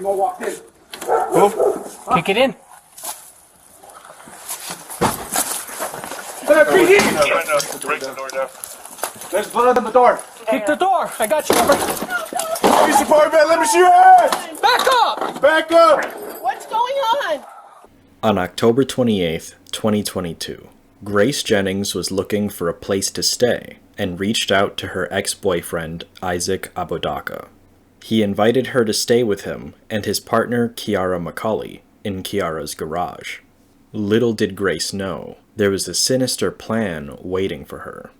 gonna walk in. Kick it in. Break the door down. There's blood on the door. Kick the door. I got you covered. Police department, let me see your hands! Back up! Back up! What's going on? On October 28th, 2022, Grace Jennings was looking for a place to stay and reached out to her ex-boyfriend, Isaac Apodaca. He invited her to stay with him and his partner, Kiara McCulley, in Kiara's garage. Little did Grace know, there was a sinister plan waiting for her.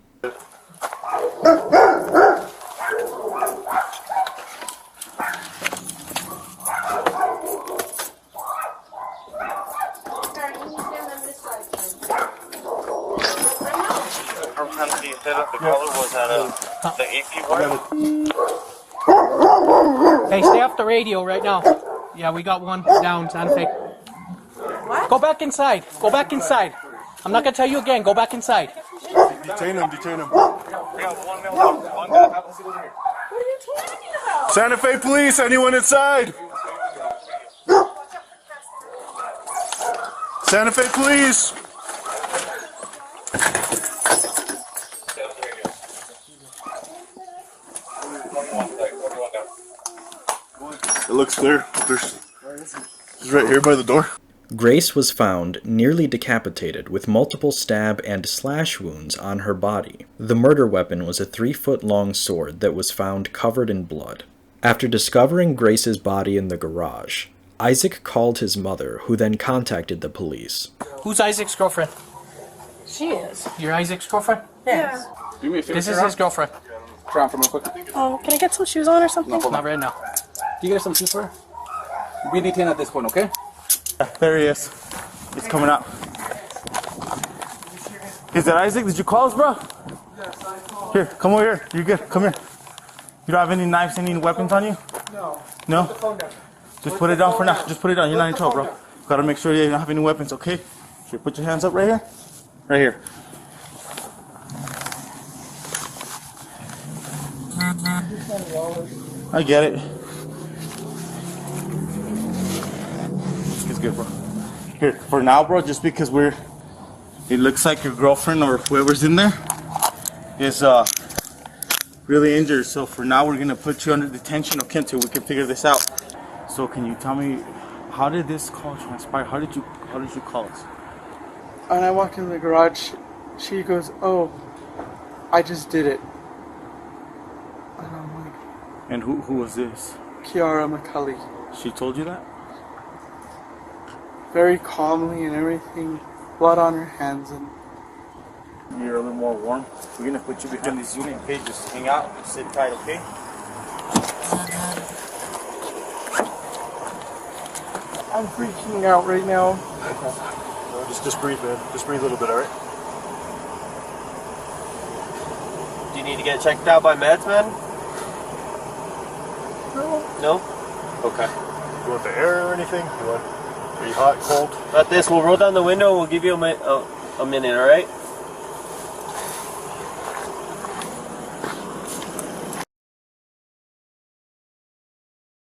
The color was at the AP wire. Hey, stay off the radio right now. Yeah, we got one down, Santa Fe. What? Go back inside. Go back inside. I'm not going to tell you again. Go back inside. Detain him, detain him. What are you talking about? Santa Fe police, anyone inside? Santa Fe police. It looks clear. He's right here by the door. Grace was found nearly decapitated with multiple stab and slash wounds on her body. The murder weapon was a 3-foot-long sword that was found covered in blood. After discovering Grace's body in the garage, Isaac called his mother, who then contacted the police. Who's Isaac's girlfriend? She is. You're Isaac's girlfriend? Yeah. Do me a favor. This is his girlfriend. Try on for me quick. Can I get some shoes on or something? Not right now. Do you get some shoes for her? We detain at this point, okay? There he is. He's coming out. Is that Isaac? Did you call us, bro? Yes, I called. Here, come over here. You good? Come here. You don't have any knives, any weapons on you? No. No? Put the phone down. Just put it down for now. Just put it down. You're not in trouble, bro. Gotta make sure you don't have any weapons, okay? Here, put your hands up right here. Right here. I get it. It's good, bro. Here, for now, bro, just because it looks like your girlfriend or whoever's in there is really injured. So for now, we're gonna put you under detention, okay, until we can figure this out. So can you tell me, how did this call transpire? How did you call us? When I walk in the garage, she goes, "Oh, I just did it." And I'm like, And who was this? Kiara McCulley. She told you that? Very calmly and everything, blood on her hands, and You're a little more warm. We're gonna put you behind this unit, okay? Just hang out, sit tight, okay? I'm freaking out right now. No, just breathe, man. Just breathe a little bit, alright? Do you need to get checked out by meds, man? No? Okay. You want the air or anything? Are you hot, cold? Got this. We'll roll down the window. We'll give you a minute, all right?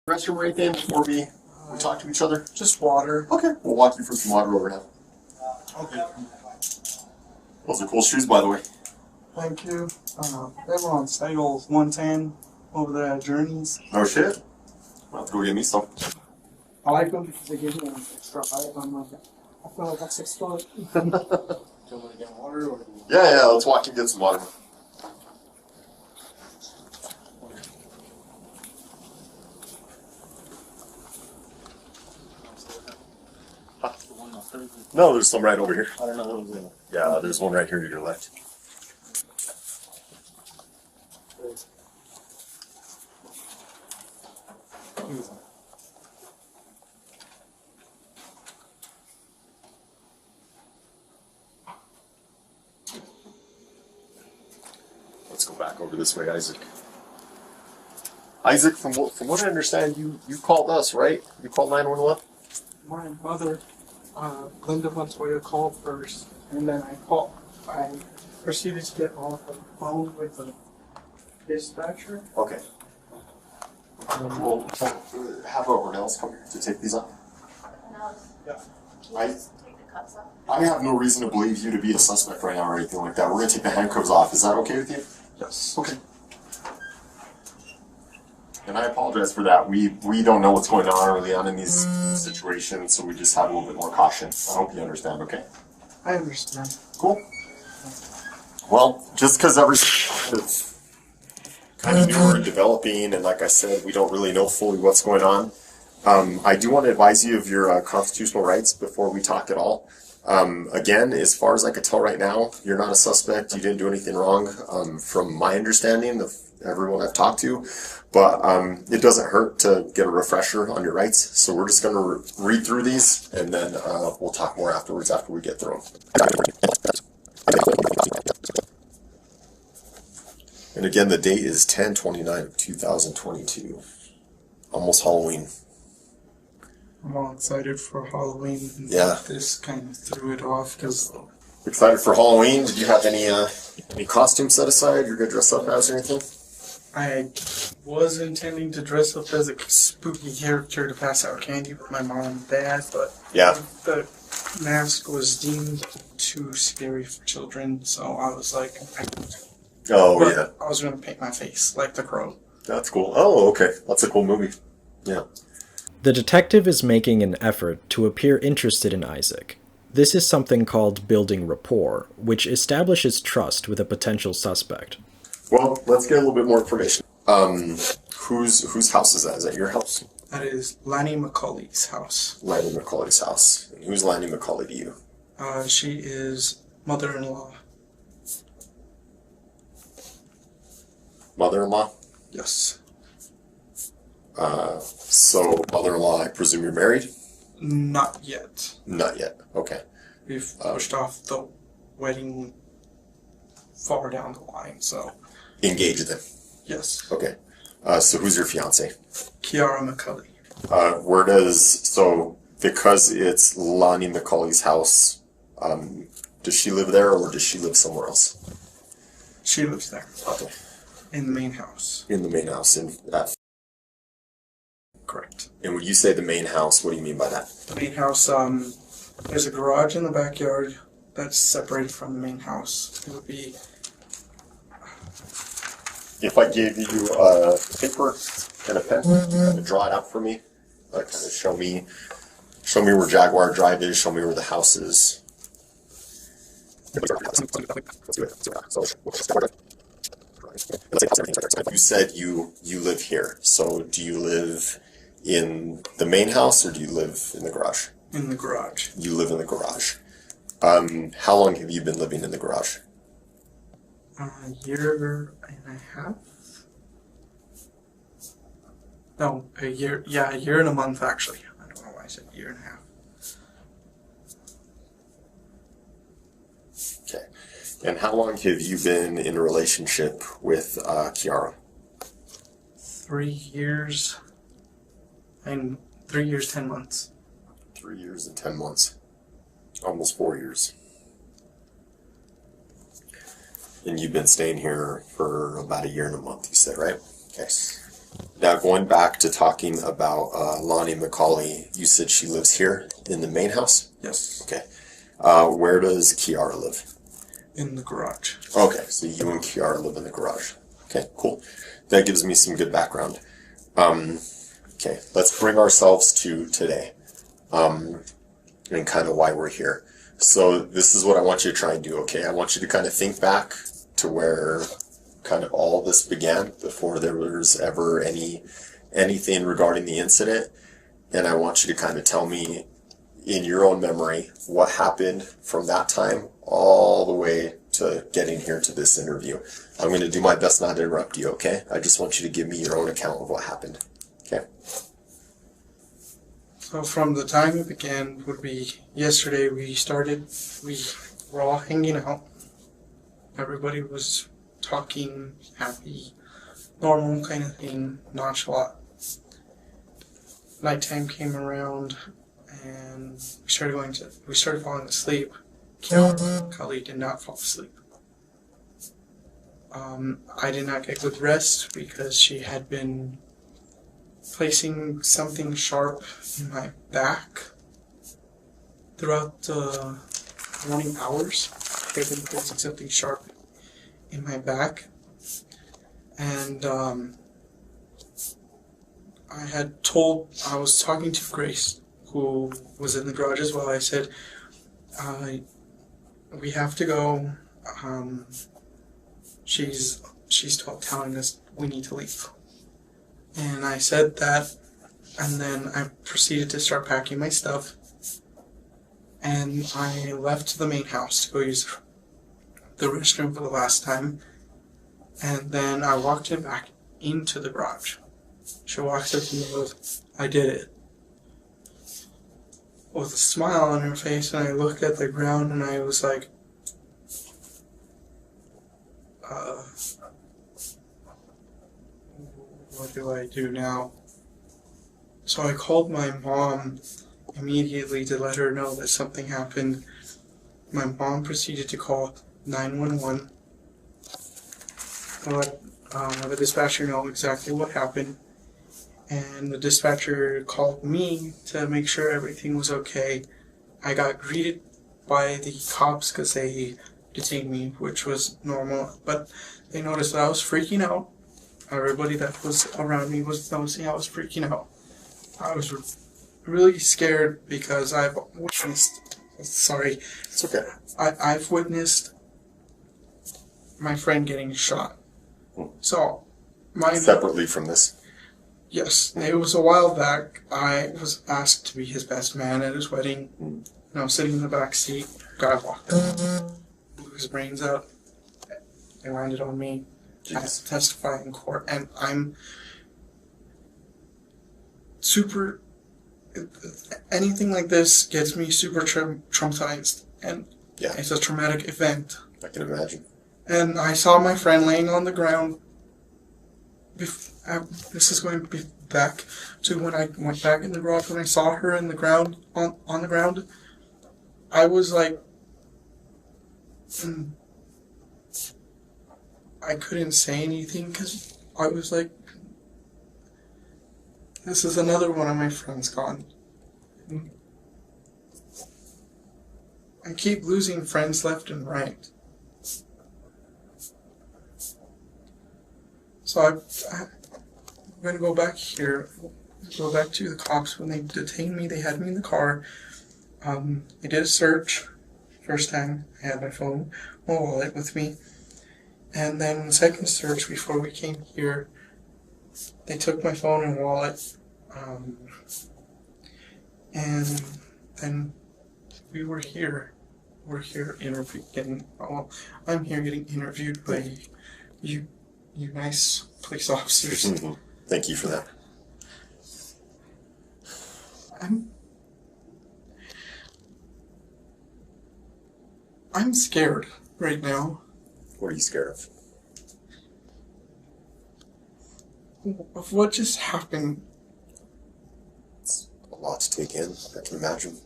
Restroom or anything before we talk to each other? Just water. Okay, we'll walk you for some water over now. Okay. Those are cool shoes, by the way. Thank you. They were on sale 110 over there at Journeys. No shit. I'll have to go get me some. I like them because they give me an extra height. I'm like, I feel like I'm 6 foot. Do you want to get water? Or... Yeah, let's walk and get some water. No, there's some right over here. I don't know what was in it. Yeah, there's one right here to your left. Let's go back over this way, Isaac. Isaac, from what I understand, you called us, right? You called 911? My mother, Linda Montoya, called first, and then I proceeded to get off the phone with the dispatcher. Okay. We'll have Ornell's come here to take these off. I have no reason to believe you to be a suspect right now or anything like that. We're going to take the handcuffs off. Is that okay with you? Yes. Okay. And I apologize for that. We don't know what's going on early on in these situations, so we just have a little bit more caution. I hope you understand, okay? I understand. Cool. Well, just because everything is kind of newer and developing, and like I said, we don't really know fully what's going on, I do want to advise you of your constitutional rights before we talk at all. Again, as far as I can tell right now, you're not a suspect. You didn't do anything wrong, from my understanding of everyone I've talked to. But it doesn't hurt to get a refresher on your rights. So we're just going to read through these, and then we'll talk more afterwards after we get through them. And again, the date is 10/29/2022. Almost Halloween. I'm all excited for Halloween. Yeah. This kind of threw it off because Excited for Halloween? Did you have any costumes set aside you're going to dress up as or anything? I was intending to dress up as a spooky character to pass out candy with my mom and dad, but Yeah. the mask was deemed too scary for children, so I was like, Oh, but yeah. I was going to paint my face like the Crow. That's cool. Oh, okay. That's a cool movie. Yeah. The detective is making an effort to appear interested in Isaac. This is something called building rapport, which establishes trust with a potential suspect. Well, let's get a little bit more information. Whose house is that? Is that your house? That is Lanny McCulley's house. Lanny McCulley's house. And who's Lanny McCulley to you? She is mother-in-law. Mother-in-law? Yes. So, mother-in-law, I presume you're married? Not yet. Not yet. Okay. We've pushed off the wedding far down the line, so Engaged then. yes. Okay. So who's your fiance? Kiara McCulley. Because it's Lonnie McCulley's house, does she live there or does she live somewhere else? She lives there, Okay. in the main house. In the main house. Correct. And when you say the main house, what do you mean by that? The main house, there's a garage in the backyard that's separated from the main house. It would be, If I gave you a paper and a pen, kind of draw it out for me, kind of show me where Jaguar Drive is, show me where the house is. You said you live here, so do you live in the main house or do you live in the garage? in the garage. You live in the garage. How long have you been living in the garage? A year and a half? No, a year. Yeah, a year and a month, actually. I don't know why I said a year and a half. Okay. And how long have you been in a relationship with Kiara? 3 years and 3 years, 10 months. 3 years and 10 months. Almost 4 years. And you've been staying here for about a year and a month, you said, right? Okay. Now, going back to talking about Lonnie McCulley, you said she lives here in the main house? Yes. Okay. Where does Kiara live? In the garage. Okay, so you and Kiara live in the garage. Okay, cool. That gives me some good background. Okay, let's bring ourselves to today, and kind of why we're here. So this is what I want you to try and do, okay? I want you to kind of think back to where kind of all this began before there was ever anything regarding the incident. And I want you to kind of tell me in your own memory what happened from that time all the way to getting here to this interview. I'm going to do my best not to interrupt you, okay? I just want you to give me your own account of what happened, okay? So from the time it began would be yesterday. We were all hanging out. Everybody was talking, happy, normal kind of thing, nonchalant. Nighttime came around and we started falling asleep. Kiara McCulley did not fall asleep. I did not get good rest because she had been placing something sharp in my back throughout the morning hours. They've been placing something sharp in my back. And I was talking to Grace, who was in the garage as well. I said, we have to go. She's telling us we need to leave. And I said that, and then I proceeded to start packing my stuff. And I left the main house to go use the restroom for the last time. And then I walked him back into the garage. She walks up to me and goes, I did it. With a smile on her face, and I looked at the ground and I was like, what do I do now? So I called my mom immediately to let her know that something happened. My mom proceeded to call 911. I let the dispatcher know exactly what happened. And the dispatcher called me to make sure everything was okay. I got greeted by the cops because they detained me, which was normal. But they noticed that I was freaking out. Everybody that was around me was noticing I was freaking out. I was really scared because I've witnessed... Sorry. It's okay. I've witnessed my friend getting shot. So, Separately from this? Yes. It was a while back. I was asked to be his best man at his wedding. And I was sitting in the back seat. Guy walked up, blew his brains out. They landed on me. I had to testify in court. And I'm super... Anything like this gets me super traumatized. And it's a traumatic event. I can imagine. And I saw my friend laying on the ground. This is going back to when I went back in the garage. When I saw her in the ground, on the ground, I was like, I couldn't say anything because I was like, this is another one of my friends gone. I keep losing friends left and right. So I'm going to go back here, go back to the cops. When they detained me, they had me in the car. They did a search. First time, I had my phone, my wallet with me. And then the second search, before we came here, they took my phone and wallet. And then we were here. We're here I'm here getting interviewed by you nice police officers. Thank you for that. I'm scared right now. What are you scared of? Of what just happened. It's a lot to take in, I can imagine.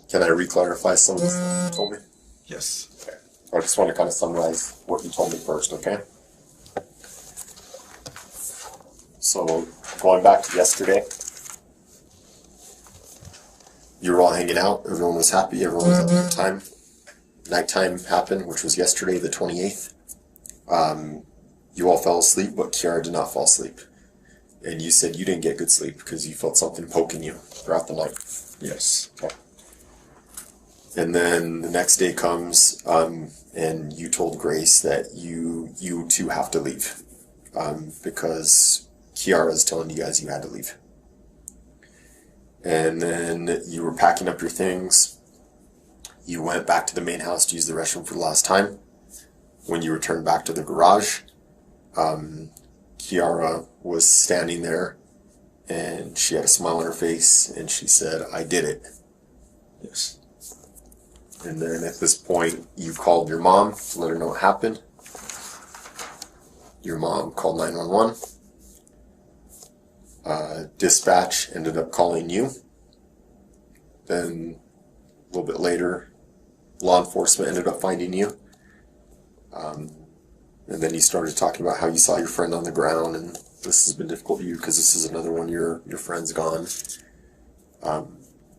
Can I re-clarify some of the stuff you told me? Yes. Okay. I just want to kind of summarize what you told me first, okay? So, going back to yesterday, you were all hanging out, everyone was happy, everyone was having a good time. Nighttime happened, which was yesterday, the 28th. You all fell asleep, but Kiara did not fall asleep. And you said you didn't get good sleep because you felt something poking you throughout the night. Yes. Okay. And then the next day comes, and you told Grace that you two have to leave, because Kiara's telling you guys you had to leave. And then you were packing up your things. You went back to the main house to use the restroom for the last time. When you returned back to the garage, Kiara was standing there, and she had a smile on her face, and she said, I did it. Yes. And then at this point, you called your mom to let her know what happened. Your mom called 911. Dispatch ended up calling you. Then a little bit later, law enforcement ended up finding you. And then you started talking about how you saw your friend on the ground and this has been difficult for you because this is another one your friend's gone.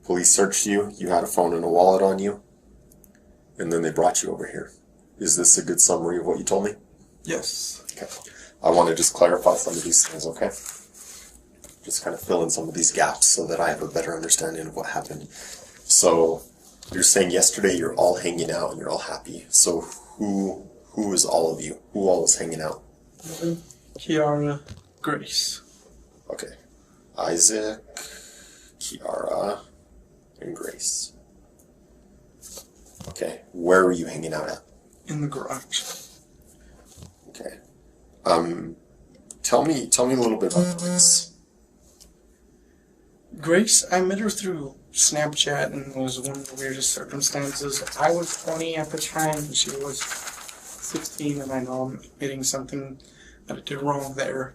Police searched you. You had a phone and a wallet on you, and then they brought you over here. Is this a good summary of what you told me? Yes. Okay. I want to just clarify some of these things, okay? Just kind of fill in some of these gaps so that I have a better understanding of what happened. So, you're saying yesterday you're all hanging out and you're all happy. So, who is all of you? Who all is hanging out? Kiara, Grace. Okay. Isaac, Kiara, and Grace. Okay. Where were you hanging out at? In the garage. Okay. Tell me a little bit about Grace. Grace, I met her through Snapchat, and it was one of the weirdest circumstances. I was 20 at the time, and she was 16, and I know I'm admitting something that I did wrong there.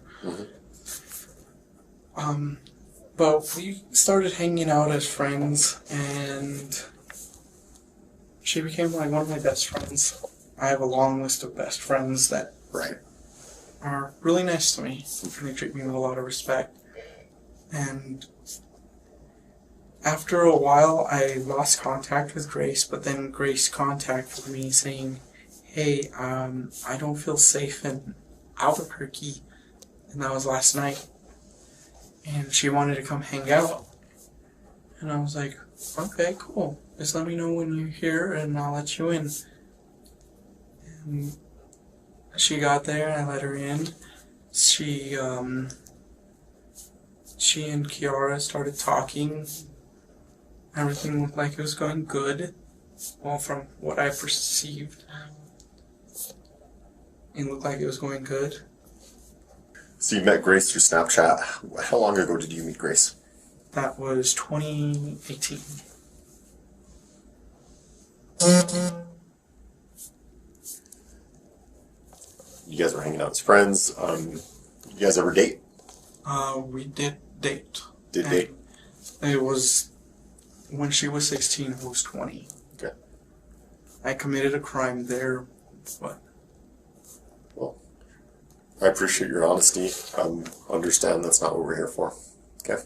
But we started hanging out as friends, and she became like one of my best friends. I have a long list of best friends that are really nice to me, and they treat me with a lot of respect. And after a while, I lost contact with Grace, but then Grace contacted me saying, hey, I don't feel safe in Albuquerque, and that was last night. And she wanted to come hang out. And I was like, okay, cool. Just let me know when you're here, and I'll let you in. And she got there, and I let her in. She and Kiara started talking. Everything looked like it was going good. Well, from what I perceived, it looked like it was going good. So you met Grace through Snapchat. How long ago did you meet Grace? That was 2018. You guys were hanging out as friends. You guys ever date? We did date. Did date? It was when she was 16, I was 20. Okay. I committed a crime there, but... Well, I appreciate your honesty. Understand that's not what we're here for. Okay?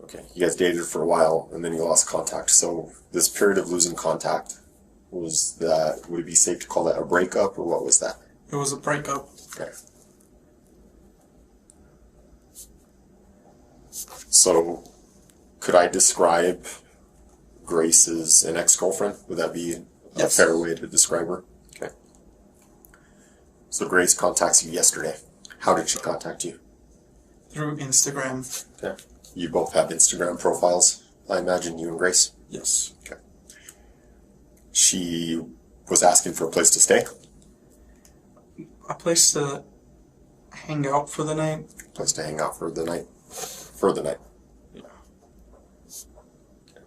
Okay, you guys dated for a while, and then you lost contact. So this period of losing contact, would it be safe to call that a breakup, or what was that? It was a breakup. Okay. So, could I describe Grace as an ex-girlfriend? Would that be a fair way to describe her? Okay. So Grace contacts you yesterday. How did she contact you? Through Instagram. Okay. You both have Instagram profiles, I imagine, you and Grace? Yes. Okay. She was asking for a place to stay? A place to hang out for the night. Place to hang out for the night? For the night. Yeah. Okay.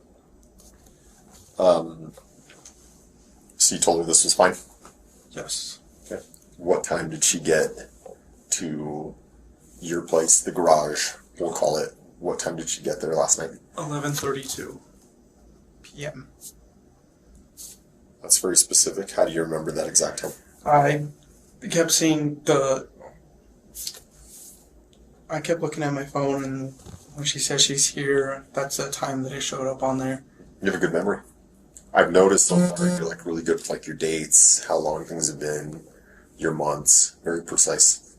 So you told her this was fine? Yes. Okay. What time did she get to your place, the garage, we'll call it? What time did she get there last night? 11:32 p.m. That's very specific. How do you remember that exact time? I kept seeing I kept looking at my phone, and when she says she's here, that's the time that it showed up on there. You have a good memory. I've noticed so far you're like really good with like your dates, how long things have been, your months, very precise.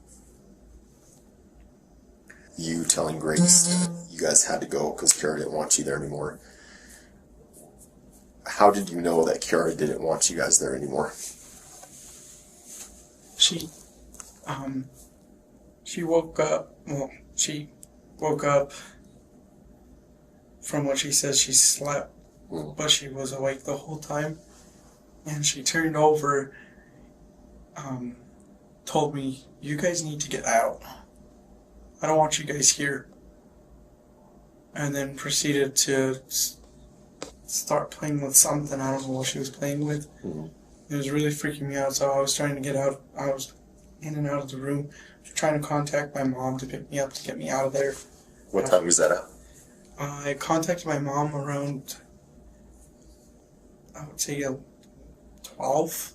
You telling Grace that you guys had to go because Kiara didn't want you there anymore. How did you know that Kiara didn't want you guys there anymore? She woke up, she woke up from what she says she slept, but she was awake the whole time, and she turned over, told me, you guys need to get out. I don't want you guys here. And then proceeded to start playing with something. I don't know what she was playing with. It was really freaking me out, so I was trying to get out. I was in and out of the room, trying to contact my mom to pick me up to get me out of there. What time was that at? I contacted my mom around, I would say, 12.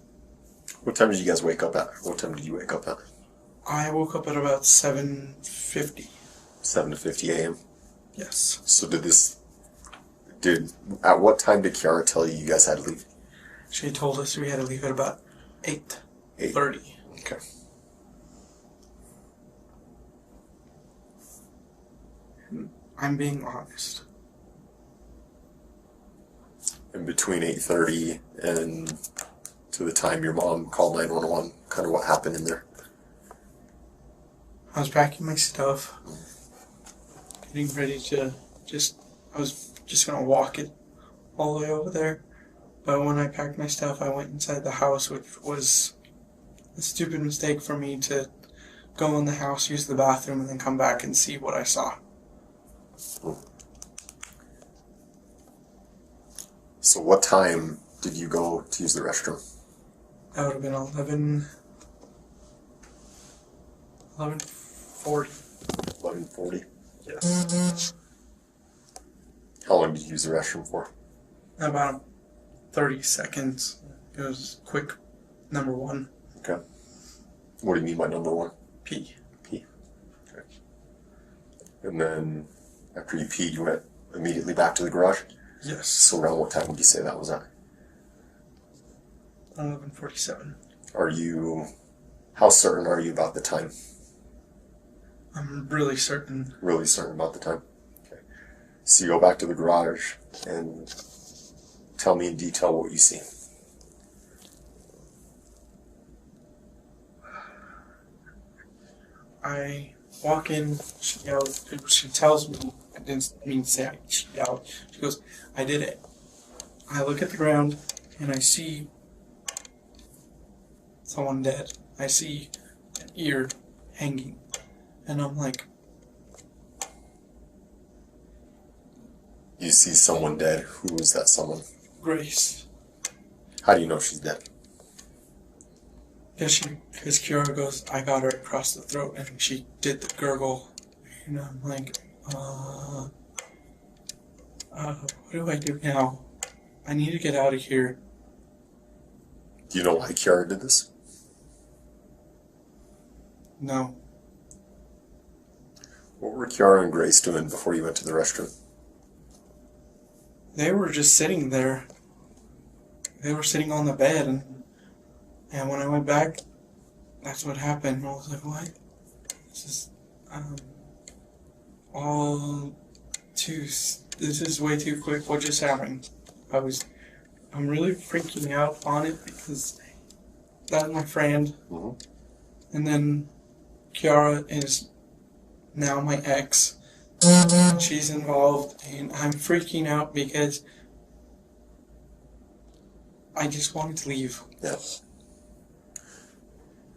What time did you guys wake up at? What time did you wake up at? I woke up at about 7:50. 7:50 a.m. Yes. So at what time did Kiara tell you guys had to leave? She told us we had to leave at about 8:30. Okay. I'm being honest. And between 8:30 and to the time your mom called 911, kind of what happened in there? I was packing my stuff, getting ready to I was just gonna walk it all the way over there. But when I packed my stuff, I went inside the house, which was a stupid mistake for me to go in the house, use the bathroom, and then come back and see what I saw. So what time did you go to use the restroom? That would have been 11:40. 11:40. Yes. How long did you use the restroom for? About 30 seconds. It was quick. Number one. Okay. What do you mean by number one? Pee. Pee. Okay. And then after you peed, you went immediately back to the garage? Yes. So around what time would you say that was at? 11:47. How certain are you about the time? I'm really certain. Really certain about the time? Okay. So you go back to the garage and tell me in detail what you see. I walk in, she yells, she tells me, I didn't mean to say she yelled, she goes, I did it. I look at the ground and I see someone dead. I see an ear hanging. And I'm like, You see someone dead. Who is that someone? Grace. How do you know she's dead? Because Kiara goes, I got her across the throat, and she did the gurgle. And I'm like, what do I do now? I need to get out of here. Do you know why Kiara did this? No. What were Kiara and Grace doing before you went to the restroom? They were just sitting there. They were sitting on the bed, and when I went back, that's what happened. I was like, what? This is way too quick. What just happened? I'm really freaking out on it because that's my friend. Mm-hmm. And then Kiara is now my ex. She's involved, and I'm freaking out because I just wanted to leave. Yeah.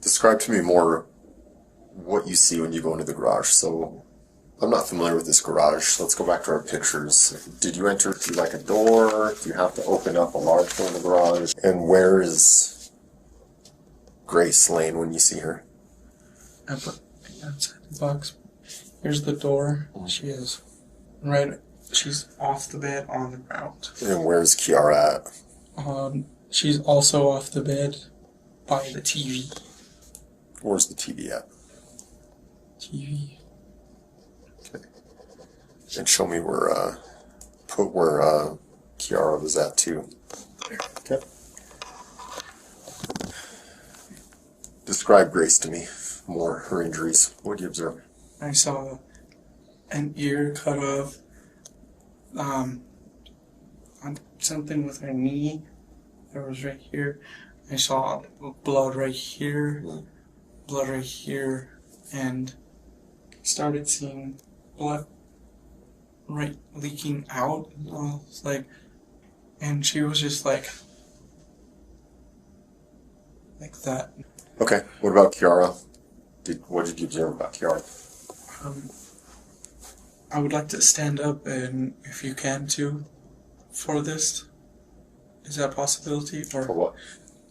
Describe to me more what you see when you go into the garage. So, I'm not familiar with this garage. Let's go back to our pictures. Did you enter through like a door? Do you have to open up a large door in the garage? And where is Grace laying when you see her? I put outside the box. Here's the door. She is she's off the bed on the ground. And where's Kiara at? She's also off the bed by the TV. Where's the TV at? TV. Okay. And show me where Kiara was at too. Okay. Describe Grace to me more, her injuries. What did you observe? I saw an ear cut off, on something with her knee that was right here. I saw blood right here, and started seeing blood right leaking out. And I was like, and she was just like that. Okay. What about Kiara? What did you observe about Kiara? I would like to stand up, and if you can too, for this. Is that a possibility? Or For what?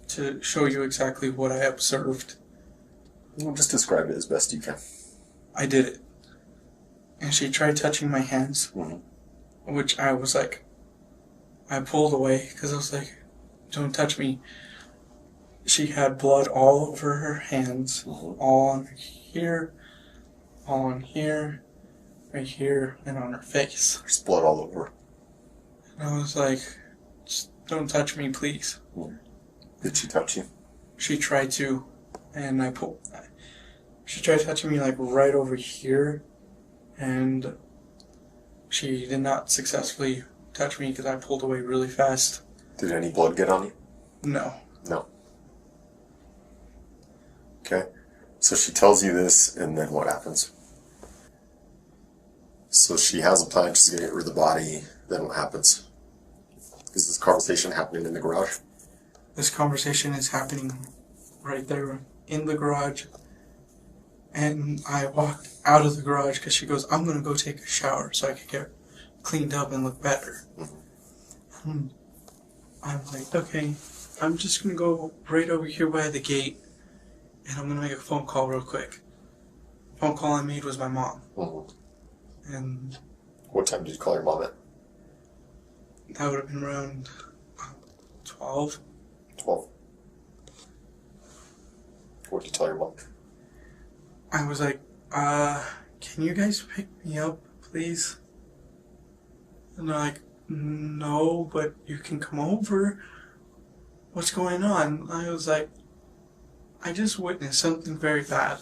to show you exactly what I observed. Well, just describe it as best you can. I did it. And she tried touching my hands, which I was like, I pulled away because I was like, don't touch me. she had blood all over her hands, all on here, all on here, right here, and on her face. There's blood all over. And I was like, just don't touch me, please. Did she touch you? She tried to, and she tried touching me like right over here, and she did not successfully touch me because I pulled away really fast. Did any blood get on you? No. No. Okay. So she tells you this, and then what happens? So she has a plan, she's going to get rid of the body, then what happens? Is this conversation happening in the garage? This conversation is happening right there in the garage. And I walked out of the garage because she goes, I'm going to go take a shower so I can get cleaned up and look better. I'm like, okay, I'm just going to go right over here by the gate and I'm going to make a phone call real quick. Phone call I made was my mom. And What time did you call your mom at? that would have been around 12. 12. What did you tell your mom? I was like, can you guys pick me up, please? And they're like, no, but you can come over. What's going on? I was like, I just witnessed something very bad.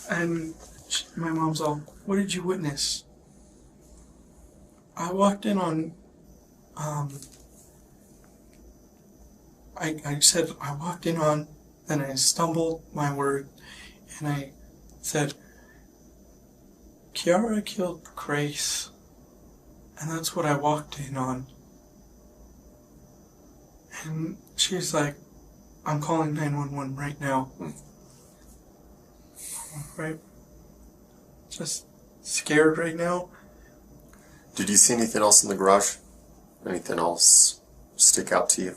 And my mom's all, what did you witness? I walked in on, I said, I walked in on, then I stumbled my word, and I said, Kiara killed Grace, and that's what I walked in on. And she's like, I'm calling 911 right now. Right? Just scared right now. Did you see anything else in the garage? Anything else stick out to you?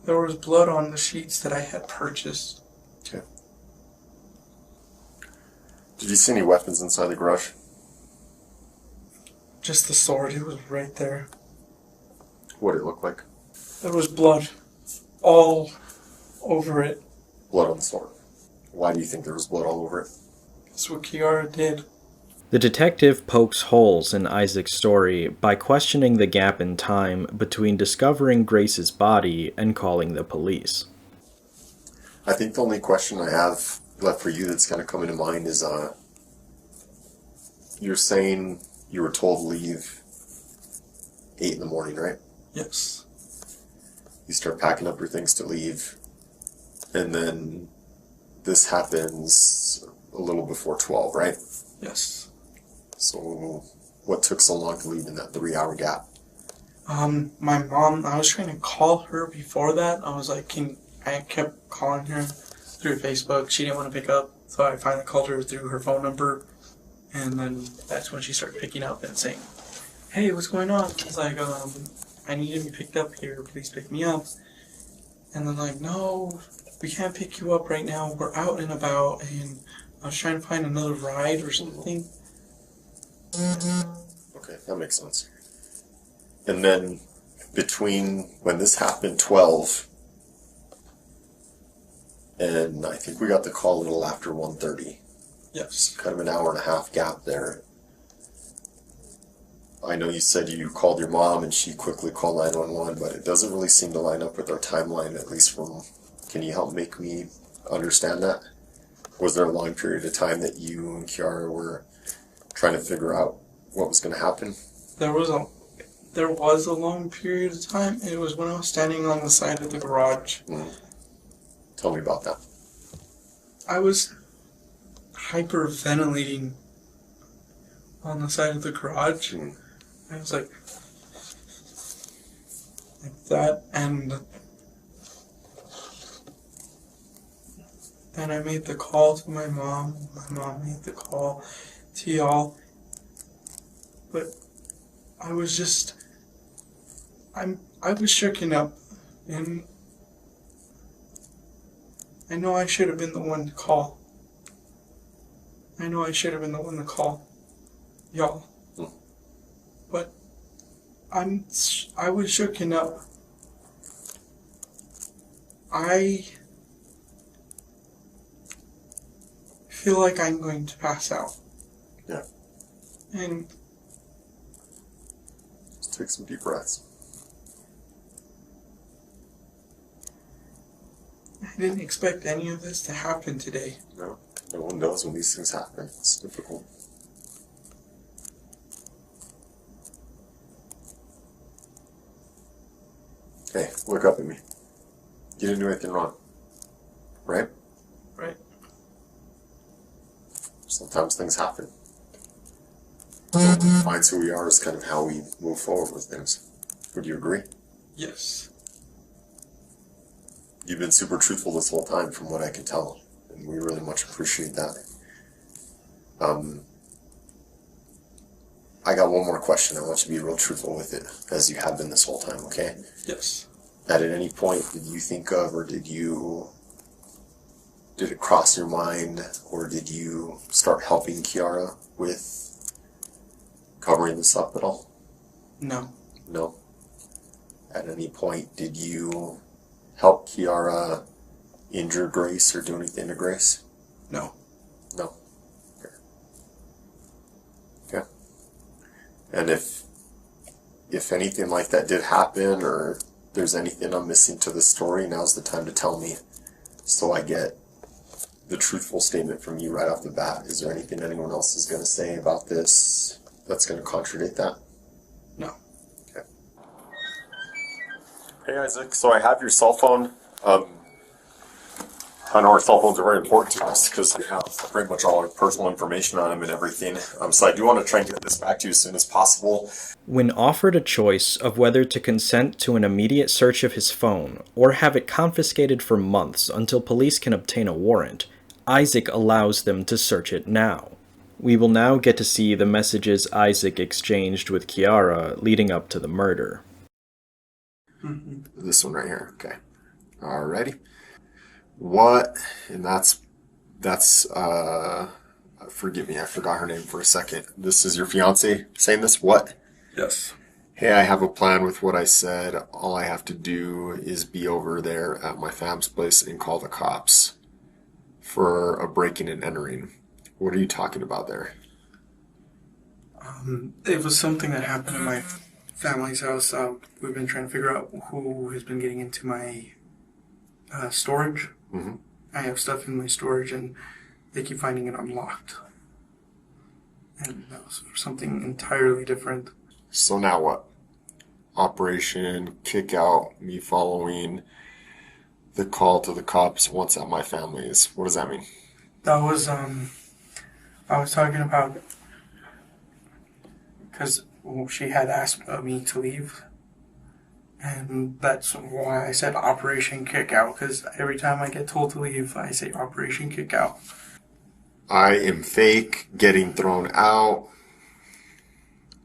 There was blood on the sheets that I had purchased. Okay. Did you see any weapons inside the garage? Just the sword, it was right there. What did it look like? There was blood all over it. Blood on the sword. Why do you think there was blood all over it? That's what Kiara did. The detective pokes holes in Isaac's story by questioning the gap in time between discovering Grace's body and calling the police. I think the only question I have left for you that's kind of coming to mind is, you're saying you were told to leave 8 in the morning, right? Yes. You start packing up your things to leave, and then this happens a little before 12, right? Yes. So what took so long to leave in that 3-hour gap? My mom, I was trying to call her before that. I was like, I kept calling her through Facebook. She didn't want to pick up, so I finally called her through her phone number. And then that's when she started picking up and saying, hey, what's going on? I was like, I need to be picked up here. Please pick me up. And then like, no, we can't pick you up right now. We're out and about. And I was trying to find another ride or something. Okay, that makes sense. And then between when this happened, 12, and I think we got the call a little after 1:30. Yes. Kind of an hour and a half gap there. I know you said you called your mom and she quickly called 911, but it doesn't really seem to line up with our timeline, at least from... Can you help make me understand that? Was there a long period of time that you and Kiara were trying to figure out what was going to happen? There was a long period of time. It was when I was standing on the side of the garage. Tell me about that. I was hyperventilating on the side of the garage. I was like that, and then I made the call to my mom. My mom made the call to y'all. But I was just, I was shaken up, and I know I should have been the one to call. I know I should have been the one to call y'all. But I was shooken up. I feel like I'm going to pass out. Yeah. And just take some deep breaths. I didn't expect any of this to happen today. No, no one knows when these things happen. It's difficult. Hey, look up at me. You didn't do anything wrong. Right? Right. Sometimes things happen. What defines who we are is kind of how we move forward with things. Would you agree? Yes. You've been super truthful this whole time from what I can tell, and we really much appreciate that. I got one more question. I want you to be real truthful with it, as you have been this whole time, okay? Yes. At any point, did you think of, or did it cross your mind, or did you start helping Kiara with covering this up at all? No. No. At any point, did you help Kiara injure Grace or do anything to Grace? No. No. Okay. Okay. And if anything like that did happen, or there's anything I'm missing to the story, now's the time to tell me, so I get the truthful statement from you right off the bat. Is there anything anyone else is going to say about this that's going to contradict that? No. Okay. Hey Isaac, so I have your cell phone. I know our cell phones are very important to us because they have pretty much all our personal information on them and everything. So I do want to try and get this back to you as soon as possible. When offered a choice of whether to consent to an immediate search of his phone or have it confiscated for months until police can obtain a warrant, Isaac allows them to search it now. We will now get to see the messages Isaac exchanged with Kiara leading up to the murder. This one right here, okay. Alrighty. What, and that's, forgive me, I forgot her name for a second. This is your fiance saying this? What? Yes. Hey, I have a plan with what I said. All I have to do is be over there at my fam's place and call the cops for a breaking and entering. What are you talking about there? It was something that happened in my family's house. We've been trying to figure out who has been getting into my storage. Mm-hmm. I have stuff in my storage and they keep finding it unlocked. And that was something entirely different. So now what? Operation kick out, me following the call to the cops once at my family's. What does that mean? That was, I was talking about, because she had asked me to leave. And that's why I said Operation Kick Out, because every time I get told to leave, I say Operation Kick Out. I am fake getting thrown out.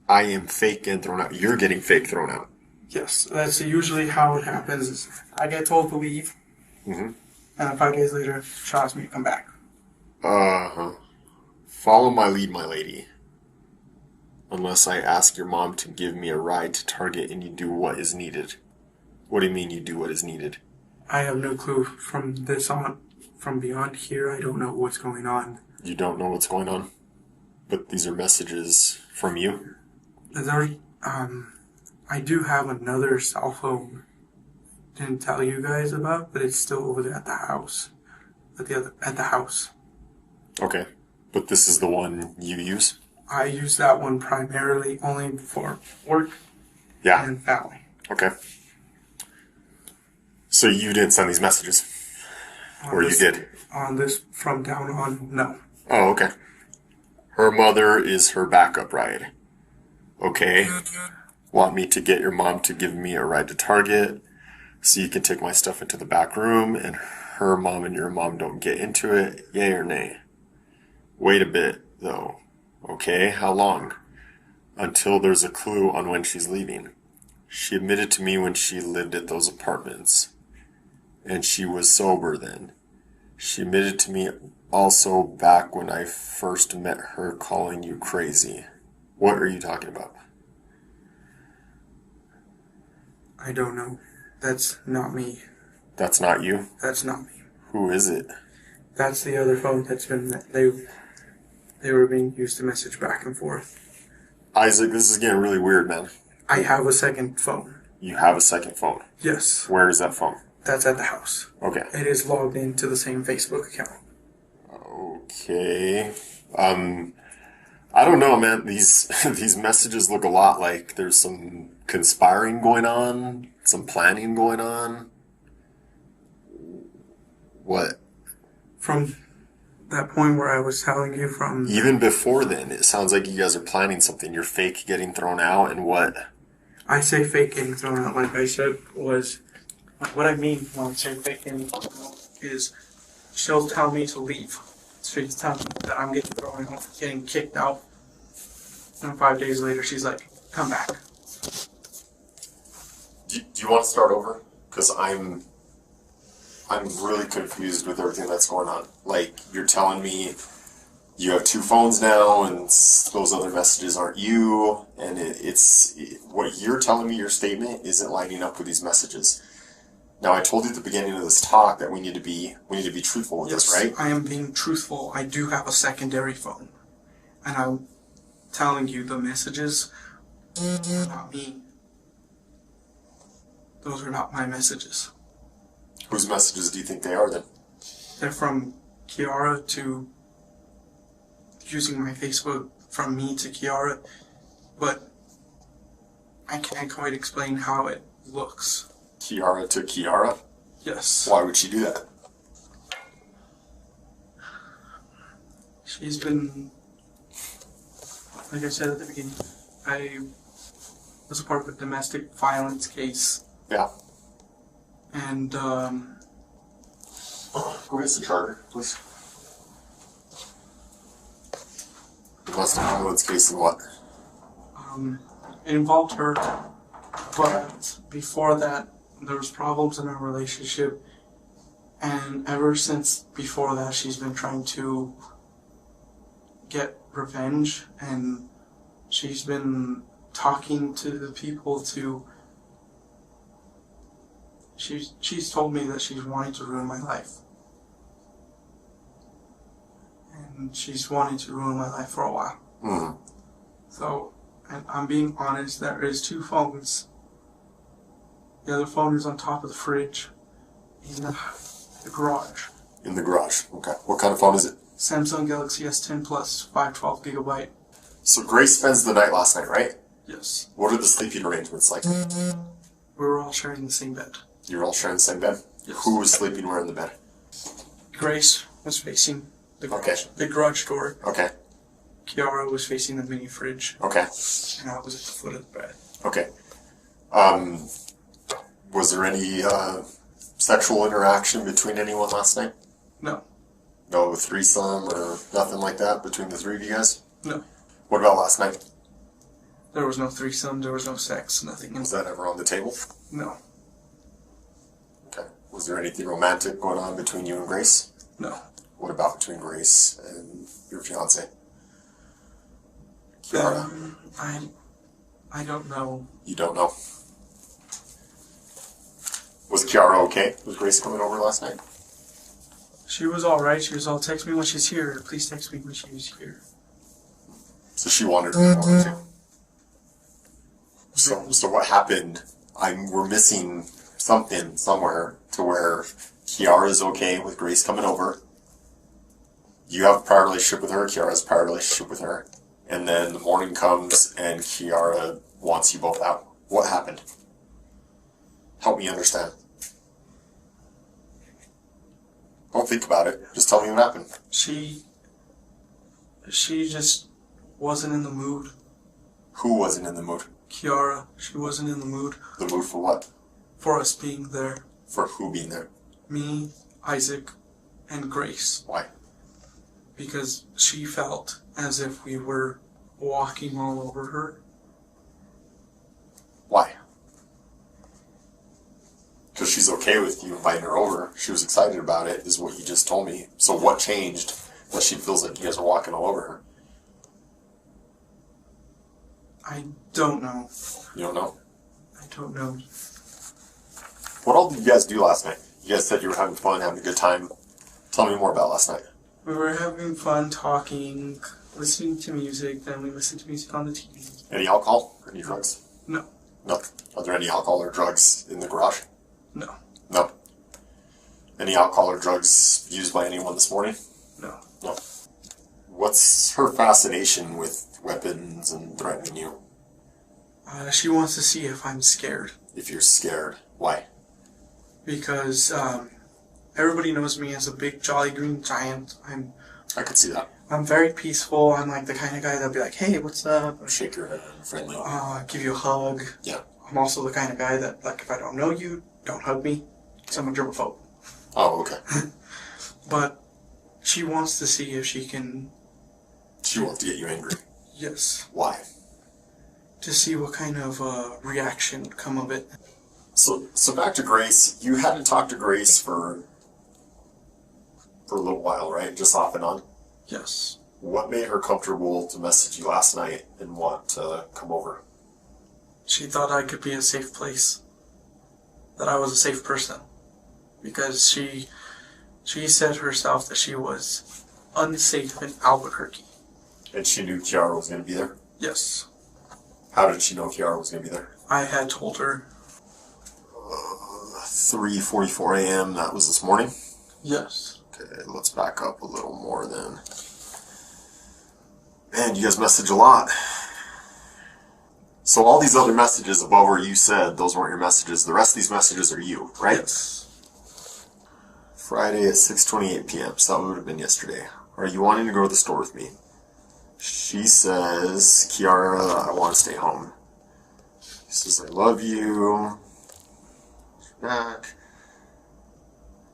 I am fake getting thrown out. You're getting fake thrown out. Yes, that's usually how it happens. Is I get told to leave, Mm-hmm. and then 5 days later, she asks me to come back. Uh-huh. Follow my lead, my lady. Unless I ask your mom to give me a ride to Target and you do what is needed. What do you mean you do what is needed? I have no clue from this on. From beyond here, I don't know what's going on. You don't know what's going on? But these are messages from you? There, I do have another cell phone. Didn't tell you guys about, but it's still over there at the house. At the house. Okay. But this is the one you use? I use that one primarily only for work Yeah. and family. Okay. So you didn't send these messages? Or you did? On this, from down on, no. Oh, okay. Her mother is her backup ride. Okay. Want me to get your mom to give me a ride to Target so you can take my stuff into the back room and her mom and your mom don't get into it? Yay or nay? Wait a bit, though. Okay, how long? Until there's a clue on when she's leaving. She admitted to me when she lived at those apartments. And she was sober then. She admitted to me also back when I first met her calling you crazy. What are you talking about? I don't know. That's not me. That's not you? That's not me. Who is it? That's the other phone that's been... They were being used to message back and forth. Isaac, this is getting really weird, man. I have a second phone. You have a second phone? Yes. Where is that phone? That's at the house. Okay. It is logged into the same Facebook account. Okay. I don't know, man. These messages look a lot like there's some conspiring going on, some planning going on. What? From that point where I was telling you from... Even before then, it sounds like you guys are planning something. You're fake getting thrown out and what? I say fake getting thrown out, like I said, was... What I mean when I say fake getting thrown out is she'll tell me to leave. She'll tell me that I'm getting thrown out, getting kicked out. And 5 days later, she's like, come back. Do you want to start over? Because I'm really confused with everything that's going on. Like, you're telling me you have 2 phones now, and those other messages aren't you, and what you're telling me, your statement, isn't lining up with these messages. Now, I told you at the beginning of this talk that we need to be truthful with this, right? I am being truthful. I do have a secondary phone, and I'm telling you the messages are not me. Those are not my messages. Whose messages do you think they are then? They're from Kiara to using my Facebook, from me to Kiara, but I can't quite explain how it looks. Kiara to Kiara? Yes. Why would she do that? She's been, like I said at the beginning, I was a part of a domestic violence case. Yeah. And, Who is the charter, please? Domestic violence case and what? it involved her, but before that, there was problems in our relationship, and ever since before that, she's been trying to get revenge, and she's been talking to the people to... She's told me that she's wanting to ruin my life. And she's wanting to ruin my life for a while. Mm. So, and I'm being honest, there is 2 phones. The other phone is on top of the fridge in the garage. In the garage, okay. What kind of phone is it? Samsung Galaxy S10 Plus, 512 GB. So Grace spends the night last night, right? Yes. What are the sleeping arrangements like? We were all sharing the same bed. You're all sharing the same bed? Yes. Who was sleeping where in the bed? Grace was facing the garage, Okay. the garage door. Okay, Kiara was facing the mini fridge. okay, And I was at the foot of the bed. okay. Was there any sexual interaction between anyone last night? No. No threesome or nothing like that between the 3 of you guys? No. What about last night? There was no threesome, there was no sex, nothing. Was that ever on the table? No. Okay. Was there anything romantic going on between you and Grace? No. What about between Grace and your fiance? Kiara? I don't know. You don't know? Was Kiara okay? Was Grace coming over last night? She was alright. She was all, text me when she's here. Please text me when she's here. So she wanted to come over too. So what happened? We're missing something somewhere to where Kiara's okay with Grace coming over. You have a prior relationship with her, Kiara has a prior relationship with her. And then the morning comes and Kiara wants you both out. What happened? Help me understand. Don't think about it. Just tell me what happened. She just wasn't in the mood. Who wasn't in the mood? Kiara, she wasn't in the mood The mood for what? for us being there. For who being there? Me, Isaac, and Grace. Why? Because she felt as if we were walking all over her. Why? Because she's okay with you inviting her over. She was excited about it, is what you just told me. So what changed that she feels like you guys are walking all over her? I don't know. You don't know? I don't know. What all did you guys do last night? You guys said you were having fun, having a good time. Tell me more about last night. We were having fun talking, listening to music, then we listened to music on the TV. Any alcohol? Any drugs? No. No. Are there any alcohol or drugs in the garage? No. No. Any alcohol or drugs used by anyone this morning? No. No. What's her fascination with weapons and threatening you? She wants to see if I'm scared. If you're scared. Why? Because everybody knows me as a big jolly green giant. I could see that. I'm very peaceful. I'm like the kind of guy that'll be like, hey, what's up? Shake your hand, friendly. Give you a hug. Yeah. I'm also the kind of guy that, like, if I don't know you, don't hug me. Because I'm a germaphobe. Oh, okay. But she wants to see if she can... She wants to get you angry. Yes. Why? To see what kind of reaction would come of it. So back to Grace. You hadn't talked to Grace for a little while, right? Just off and on? Yes. What made her comfortable to message you last night and want to come over? She thought I could be a safe place. That I was a safe person. Because she said herself that she was unsafe in Albuquerque. And she knew Kiara was going to be there? Yes. How did she know Kiara was going to be there? I had told her. 3:44 a.m. That was this morning? Yes. Okay, let's back up a little more then. Man, you guys message a lot. So all these other messages above where you said those weren't your messages, the rest of these messages are you, right? Yes. Friday at 6:28 p.m. So that would have been yesterday. Are you wanting to go to the store with me? She says, Kiara, I want to stay home. She says, I love you. Back.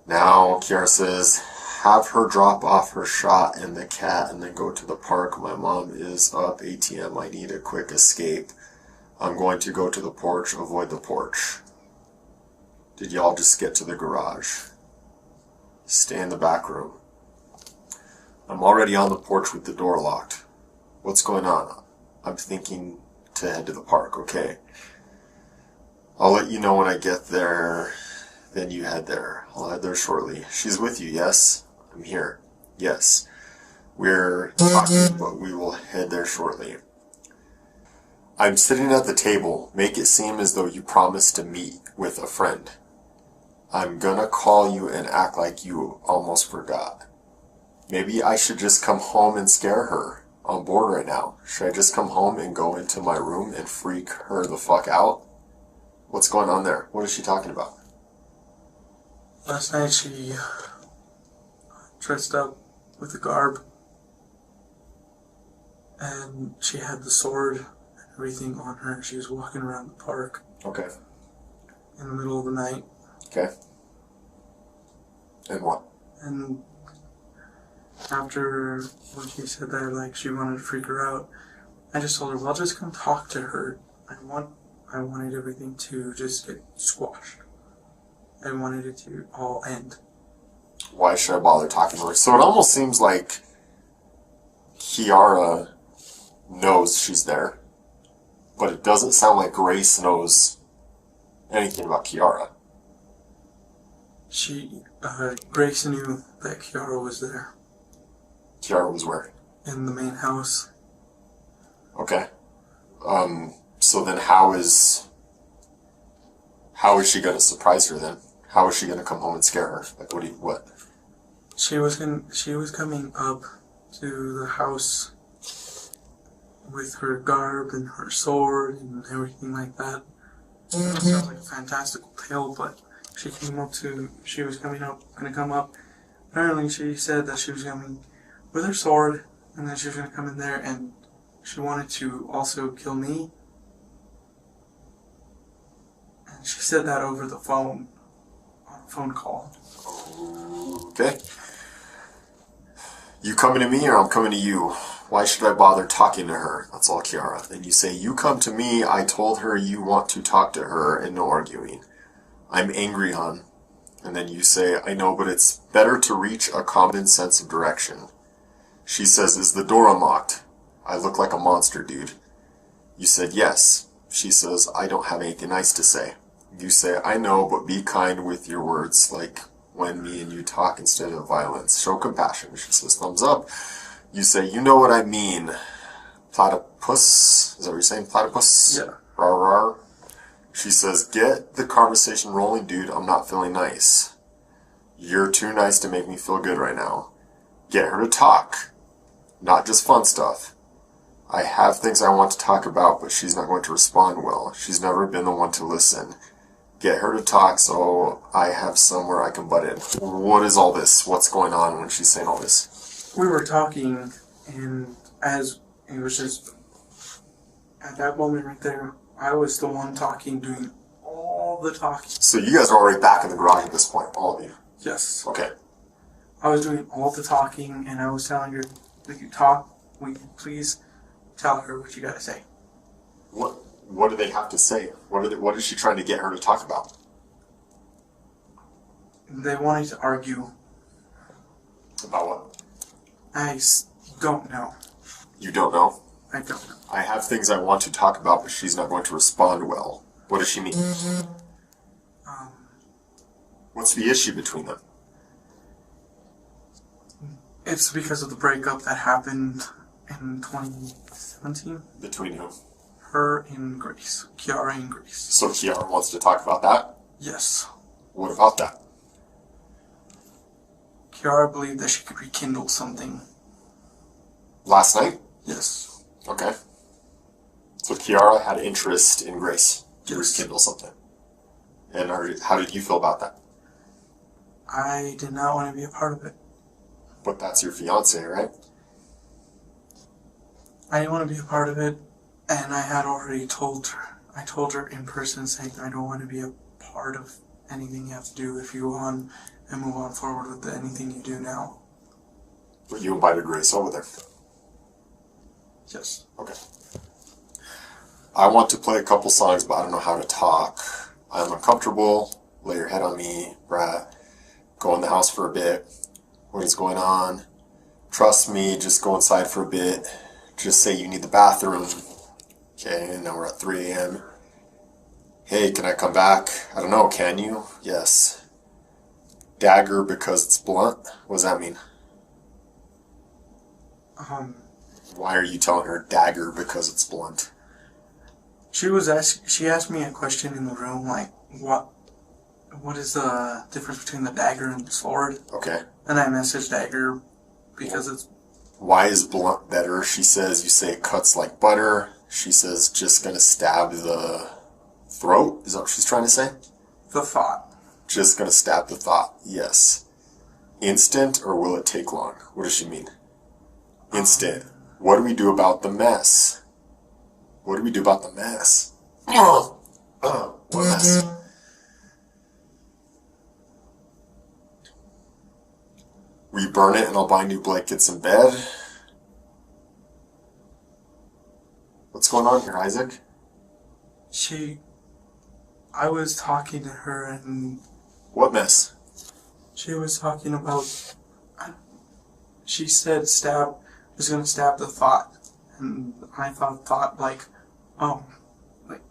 Now, Kiara says, have her drop off her shot and the cat and then go to the park. My mom is up ATM. I need a quick escape. I'm going to go to the porch, avoid the porch. Did y'all just get to the garage? Stay in the back room. I'm already on the porch with the door locked. What's going on? I'm thinking to head to the park, okay. I'll let you know when I get there. Then you head there. I'll head there shortly. She's with you, yes? I'm here. Yes. We're talking, but we will head there shortly. I'm sitting at the table. Make it seem as though you promised to meet with a friend. I'm gonna call you and act like you almost forgot. Maybe I should just come home and scare her. I'm bored right now. Should I just come home and go into my room and freak her the fuck out? What's going on there? What is she talking about? Last night she dressed up with a garb. And she had the sword and everything on her. She was walking around the park. Okay. In the middle of the night. Okay. And what? And after when she said that, like, she wanted to freak her out, I just told her, well, I'll just come talk to her. I wanted everything to just get squashed. I wanted it to all end. Why should I bother talking to her? So it almost seems like Kiara knows she's there, but it doesn't sound like Grace knows anything about Kiara. Grace knew that Kiara was there. Kiara was where? In the main house. Okay. So then how is she gonna surprise her then? How is she gonna come home and scare her? Like what? She was coming up to the house with her garb and her sword and everything like that. It sounds like a fantastical tale, but she was gonna come up. Apparently she said that she was coming with her sword and then she was gonna come in there and she wanted to also kill me. And she said that over the phone, on a phone call. Okay. You coming to me or I'm coming to you? Why should I bother talking to her? That's all, Kiara. Then you say, you come to me, I told her you want to talk to her, and no arguing. I'm angry, hon. And then you say, I know, but it's better to reach a common sense of direction. She says, is the door unlocked? I look like a monster, dude. You said, yes. She says, I don't have anything nice to say. You say, I know, but be kind with your words, like when me and you talk instead of violence. Show compassion. She says, thumbs up. You say, you know what I mean. Platypus? Is that what you're saying? Platypus? Yeah. Rar rar. She says, get the conversation rolling, dude. I'm not feeling nice. You're too nice to make me feel good right now. Get her to talk. Not just fun stuff. I have things I want to talk about, but she's not going to respond well. She's never been the one to listen. Get her to talk so I have somewhere I can butt in. What is all this? What's going on when she's saying all this? We were talking, and as it was just at that moment right there, I was the one talking, doing all the talking. So you guys are already back in the garage at this point, all of you. Yes. Okay. I was doing all the talking, and I was telling her, "Will you talk? Will you please tell her what you gotta say?" What do they have to say? What is she trying to get her to talk about? They wanted to argue. About what? I don't know. You don't know? I don't know. I have things I want to talk about, but she's not going to respond well. What does she mean? What's the issue between them? It's because of the breakup that happened in 2017. Between who? Her and Grace. Kiara and Grace. So Kiara wants to talk about that? Yes. What about that? Kiara believed that she could rekindle something. Last night? Yes. Okay. So Kiara had interest in Grace to Yes. rekindle something. And how did you feel about that? I did not want to be a part of it. But that's your fiance, right? I didn't want to be a part of it, and I had already told her. I told her in person saying I don't want to be a part of anything you have to do if you go on and move on forward with anything you do now. But you invited Grace over there. Yes. Okay. I want to play a couple songs, but I don't know how to talk. I'm uncomfortable. Lay your head on me, Brat. Go in the house for a bit. What is going on? Trust me, just go inside for a bit. Just say you need the bathroom. Okay, now we're at 3 a.m. Hey, can I come back? I don't know, can you? Yes. Dagger because it's blunt? What does that mean? Why are you telling her dagger because it's blunt? She asked me a question in the room, like, what is the difference between the dagger and the sword? Okay. And I messaged dagger because it's... Why is blunt better? She says you say it cuts like butter. She says just gonna stab the throat. Is that what she's trying to say? the thought. Just gonna stab the thought. Yes. Instant or will it take long? What does she mean? Instant. What do we do about the mess? What do we do about the mess? What mess? We burn it and I'll buy new blankets in bed. What's going on here, Isaac? I was talking to her and What mess? she was talking about, she said was gonna stab the thought. And I thought like, oh, like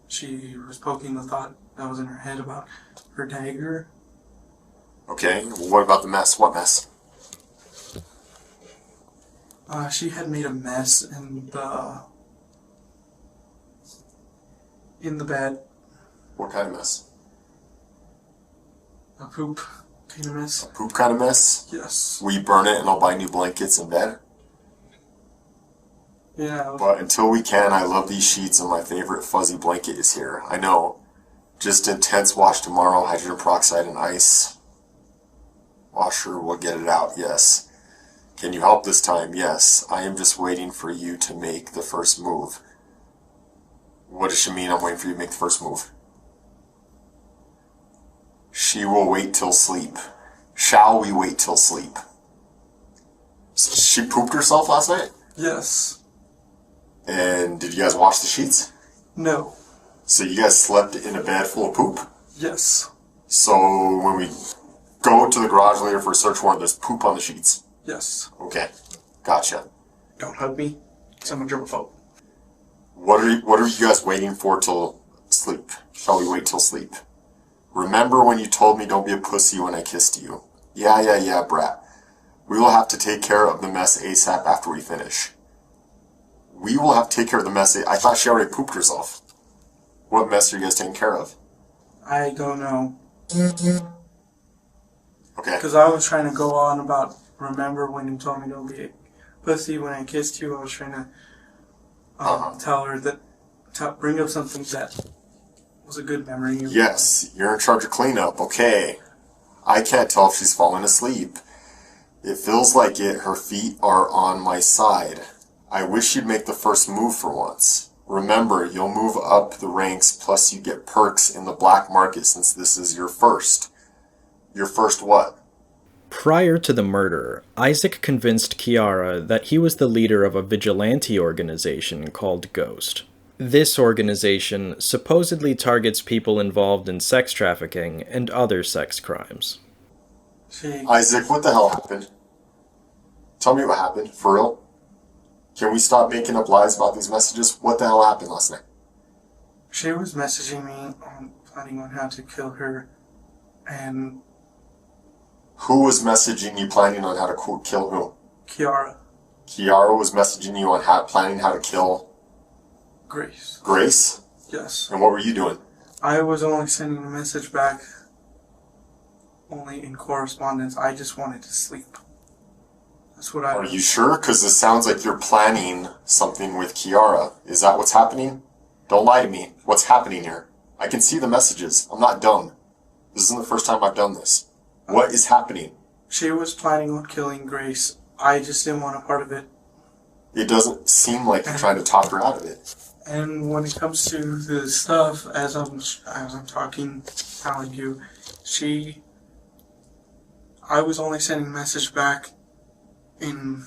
she was poking the thought that was in her head about her dagger. Okay, well, what about the mess? What mess? She had made a mess in the bed. What kind of mess? A poop kind of mess. Poop kind of mess? Yes. We burn it and I'll buy new blankets in bed? Yeah. But until we can, I love these sheets and my favorite fuzzy blanket is here. I know. Just intense wash tomorrow, hydrogen peroxide and ice. Washer will get it out, yes. Can you help this time? Yes. I am just waiting for you to make the first move. What does she mean I'm waiting for you to make the first move? She will wait till sleep. Shall we wait till sleep? So she pooped herself last night? Yes. And did you guys wash the sheets? No. So you guys slept in a bed full of poop? Yes. So when we go to the garage later for a search warrant, there's poop on the sheets? Yes. Okay. Gotcha. Don't hug me, 'cause I'm a germaphobe. What are you guys waiting for till Sleep. Shall we wait till sleep? Remember when you told me don't be a pussy when I kissed you? Yeah, brat. We will have to take care of the mess ASAP after we finish. We will have to take care of the mess. I thought she already pooped herself. What mess are you guys taking care of? I don't know. Okay. Because I was trying to go on about, remember when you told me don't be a pussy when I kissed you. I was trying to tell her that, bring up something that was a good memory. Yes, you're in charge of cleanup. Okay. I can't tell if she's fallen asleep. It feels like it. Her feet are on my side. I wish you'd make the first move for once. Remember, you'll move up the ranks, plus you get perks in the black market since this is your first. Your first what? Prior to the murder, Isaac convinced Kiara that he was the leader of a vigilante organization called Ghost. This organization supposedly targets people involved in sex trafficking and other sex crimes. Isaac, what the hell happened? Tell me what happened, for real? Can we stop making up lies about these messages? What the hell happened last night? She was messaging me planning on how to kill her, and... Who was messaging you planning on how to kill who? Kiara. Kiara was messaging you on planning how to kill... Grace. Grace? Yes. And what were you doing? I was only sending a message back, only in correspondence. I just wanted to sleep. That's what I... Are you sure? Because it sounds like you're planning something with Kiara. Is that what's happening? Don't lie to me. What's happening here? I can see the messages. I'm not dumb. This isn't the first time I've done this. What is happening? She was planning on killing Grace. I just didn't want a part of it. It doesn't seem like you're trying to talk her out of it. And when it comes to the stuff, as I'm talking, telling you, I was only sending a message back in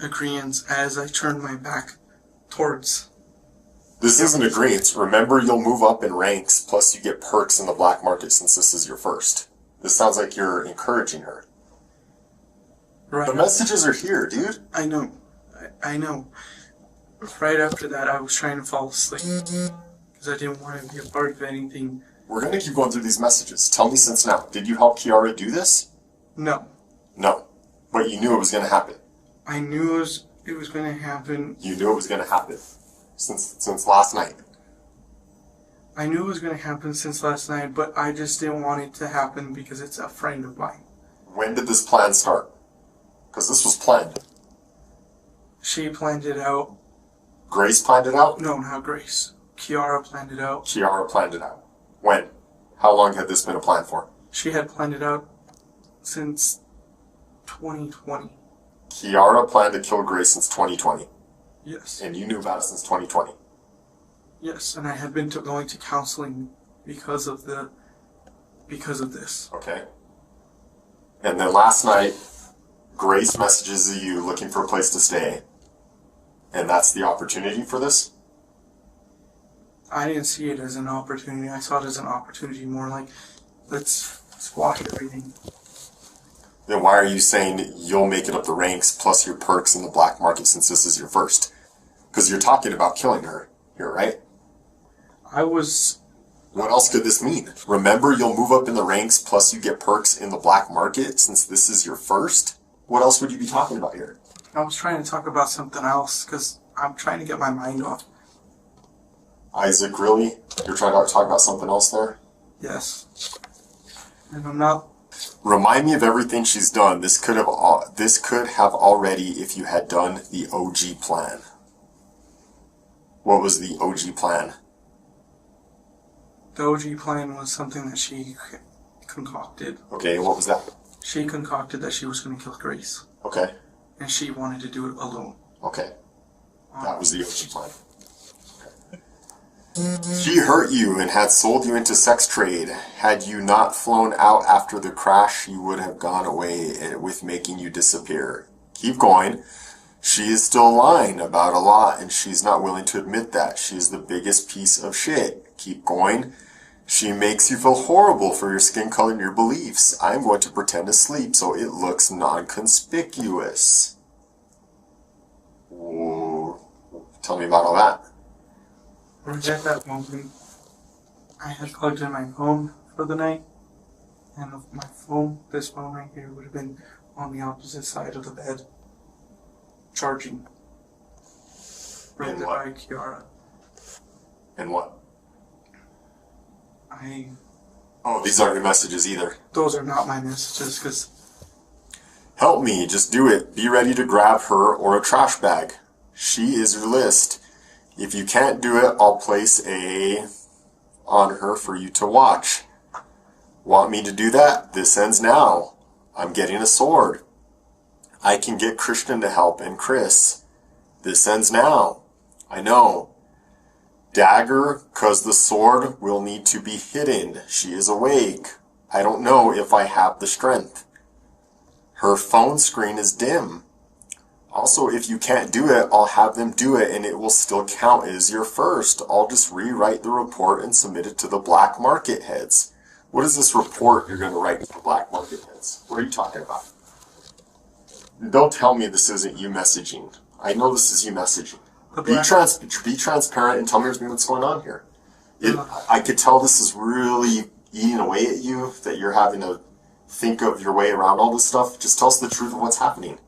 agreement as I turned my back towards. This isn't agreement. Remember, you'll move up in ranks, plus you get perks in the black market since this is your first. This sounds like you're encouraging her. Right. The messages are here, dude. I know. I know. Right after that, I was trying to fall asleep because I didn't want to be a part of anything. We're going to keep going through these messages. Tell me since now. Did you help Kiara do this? No. No. But you knew it was going to happen. I knew it was going to happen. You knew it was going to happen since last night. I knew it was going to happen since last night, but I just didn't want it to happen because it's a friend of mine. When did this plan start? Because this was planned. She planned it out. Grace planned it out? No, not Grace. Kiara planned it out. Kiara planned it out. When? How long had this been a plan for? She had planned it out since 2020. Kiara planned to kill Grace since 2020. Yes. And you knew about it since 2020. Yes, and I had been going to counseling because of this. Okay. And then last night, Grace messages you looking for a place to stay. And that's the opportunity for this? I didn't see it as an opportunity. I saw it as an opportunity more like, let's squash everything. Then why are you saying you'll make it up the ranks plus your perks in the black market since this is your first? Because you're talking about killing her here, right? What else could this mean? Remember, you'll move up in the ranks plus you get perks in the black market since this is your first? What else would you be talking about here? I was trying to talk about something else because I'm trying to get my mind off. Isaac, really? You're trying to talk about something else there? Yes. And I'm not... Remind me of everything she's done. This could have already if you had done the OG plan. What was the OG plan? The OG plan was something that she concocted. Okay, what was that? She concocted that she was going to kill Grace. Okay. And she wanted to do it alone. Okay. That was the OG plan. Okay. She hurt you and had sold you into sex trade. Had you not flown out after the crash, you would have gone away with making you disappear. Keep going. She is still lying about a lot, and she's not willing to admit that. She is the biggest piece of shit. Keep going. She makes you feel horrible for your skin color and your beliefs. I'm going to pretend to sleep so it looks non-conspicuous. Ooh. Tell me about all that. right at that moment, I had plugged in my phone for the night, and my phone, this phone right here, would have been on the opposite side of the bed, charging. Right And there what? by Kiara. And what? I. Oh, these aren't your messages either. Those are not my messages, because Help me, just do it. Be ready to grab her or a trash bag. She is your list. If you can't do it, I'll place a on her for you to watch. Want me to do that? This ends now. I'm getting a sword. I can get Christian to help and Chris. This ends now. I know. Dagger, 'cause the sword will need to be hidden. She is awake. I don't know if I have the strength. Her phone screen is dim. Also, if you can't do it, I'll have them do it and it will still count as your first. I'll just rewrite the report and submit it to the black market heads. What is this report you're going to write to the black market heads? What are you talking about? Don't tell me this isn't you messaging. I know this is you messaging. Be transparent and tell me what's going on here. I could tell this is really eating away at you, that you're having to think of your way around all this stuff. Just tell us the truth of what's happening.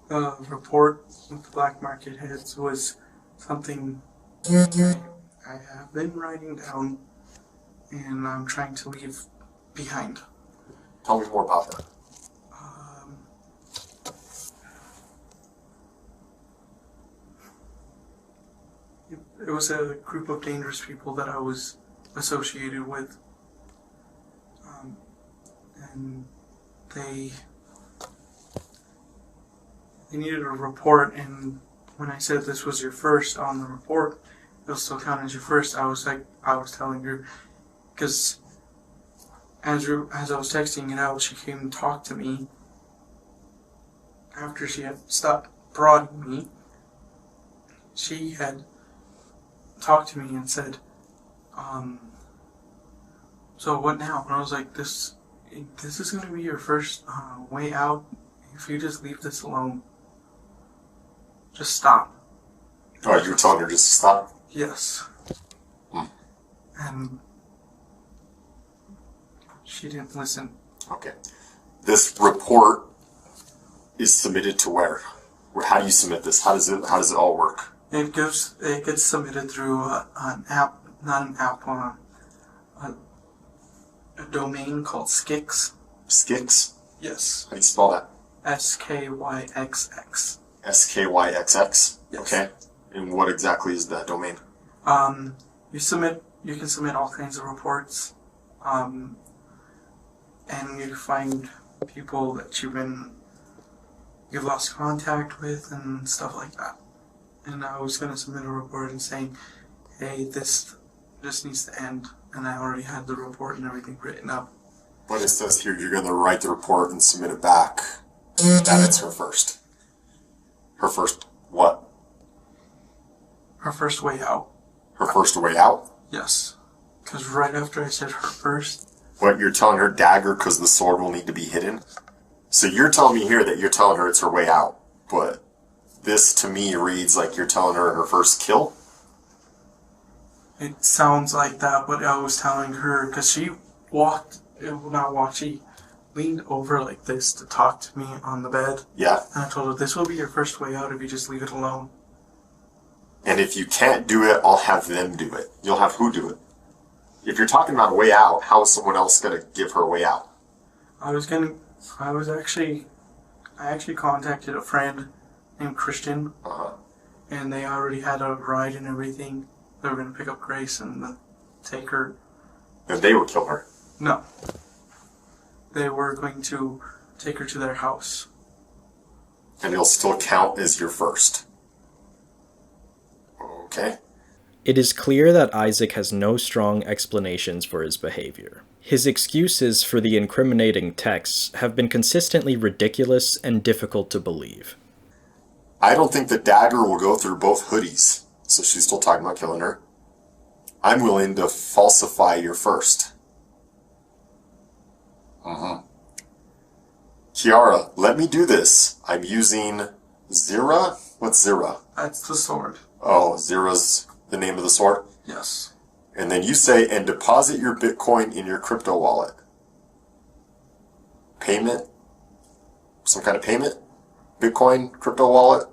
report with the black market heads was something I have been writing down and I'm trying to leave behind. Tell me more about that. It was a group of dangerous people that I was associated with. And they needed a report, and when I said this was your first on the report, it'll still count as your first. I was telling her, because as I was texting it out, she came and talked to me after she had stopped prodding me. She had talked to me and said, so what now? And I was like, this is going to be your first way out. If you just leave this alone, just stop. Oh, you were telling her just to stop? Yes. And she didn't listen. Okay. This report is submitted to where? How do you submit this? How does it all work? It gets submitted through an app, not an app, a domain called Skix. Skix? Yes. How do you spell that? SKYXX. SKYXX? Yes. Okay. And what exactly is that domain? You can submit all kinds of reports, and you find people that you've lost contact with and stuff like that. And I was going to submit a report and saying, hey, this needs to end. And I already had the report and everything written up. But it says here you're going to write the report and submit it back. That it's her first. Her first what? Her first way out. Her first way out? Yes. Because right after I said her first. What, you're telling her dagger because the sword will need to be hidden? So you're telling me here that you're telling her it's her way out. But this to me reads like you're telling her first kill? It sounds like that, but I was telling her, because she she leaned over like this to talk to me on the bed. Yeah. And I told her, this will be your first way out if you just leave it alone. And if you can't do it, I'll have them do it. You'll have who do it? If you're talking about a way out, how is someone else going to give her a way out? I actually contacted a friend named Christian. And they already had a ride and everything. They were going to pick up Grace and take her. And they would kill her? No. They were going to take her to their house. And it'll still count as your first. Okay. It is clear that Isaac has no strong explanations for his behavior. His excuses for the incriminating texts have been consistently ridiculous and difficult to believe. I don't think the dagger will go through both hoodies. So she's still talking about killing her. I'm willing to falsify your first. Kiara, let me do this. I'm using Zira What's Zira? That's the sword. Oh, Zira's the name of the sword? Yes. And then you say, and deposit your Bitcoin in your crypto wallet. Payment? Some kind of payment? Bitcoin, crypto wallet?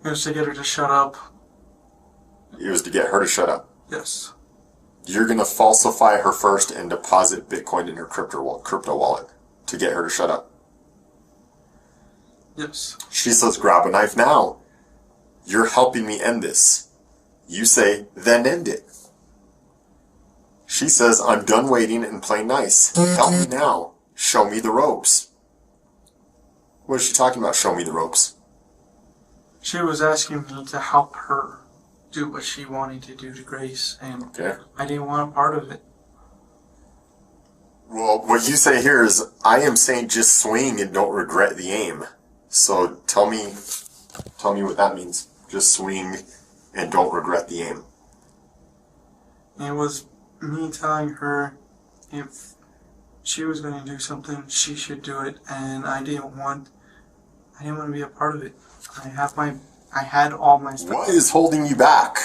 It was to get her to shut up. It was to get her to shut up. Yes. You're going to falsify her first and deposit Bitcoin in her crypto wallet to get her to shut up. Yes. She says, grab a knife now. You're helping me end this. You say, then end it. She says, I'm done waiting and playing nice. Help me now. Show me the ropes. What is she talking about, show me the ropes? She was asking me to help her do what she wanted to do to Grace, and Okay. I didn't want a part of it. Well, what you say here is, I am saying just swing and don't regret the aim. So tell me what that means. Just swing and don't regret the aim. It was me telling her if she was going to do something, she should do it, and I didn't want to be a part of it. I had all my stuff. What is holding you back?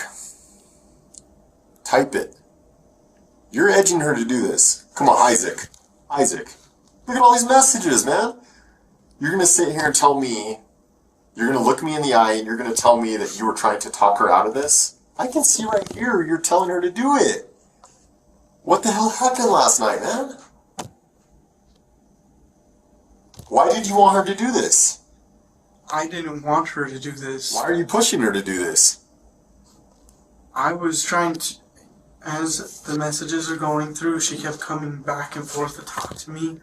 Type it. You're edging her to do this. Come on, Isaac. Isaac. Look at all these messages, man. You're going to sit here and tell me, you're going to look me in the eye and you're going to tell me that you were trying to talk her out of this? I can see right here you're telling her to do it. What the hell happened last night, man? Why did you want her to do this? I didn't want her to do this. Why are you pushing her to do this? I was trying to, as the messages are going through, she kept coming back and forth to talk to me,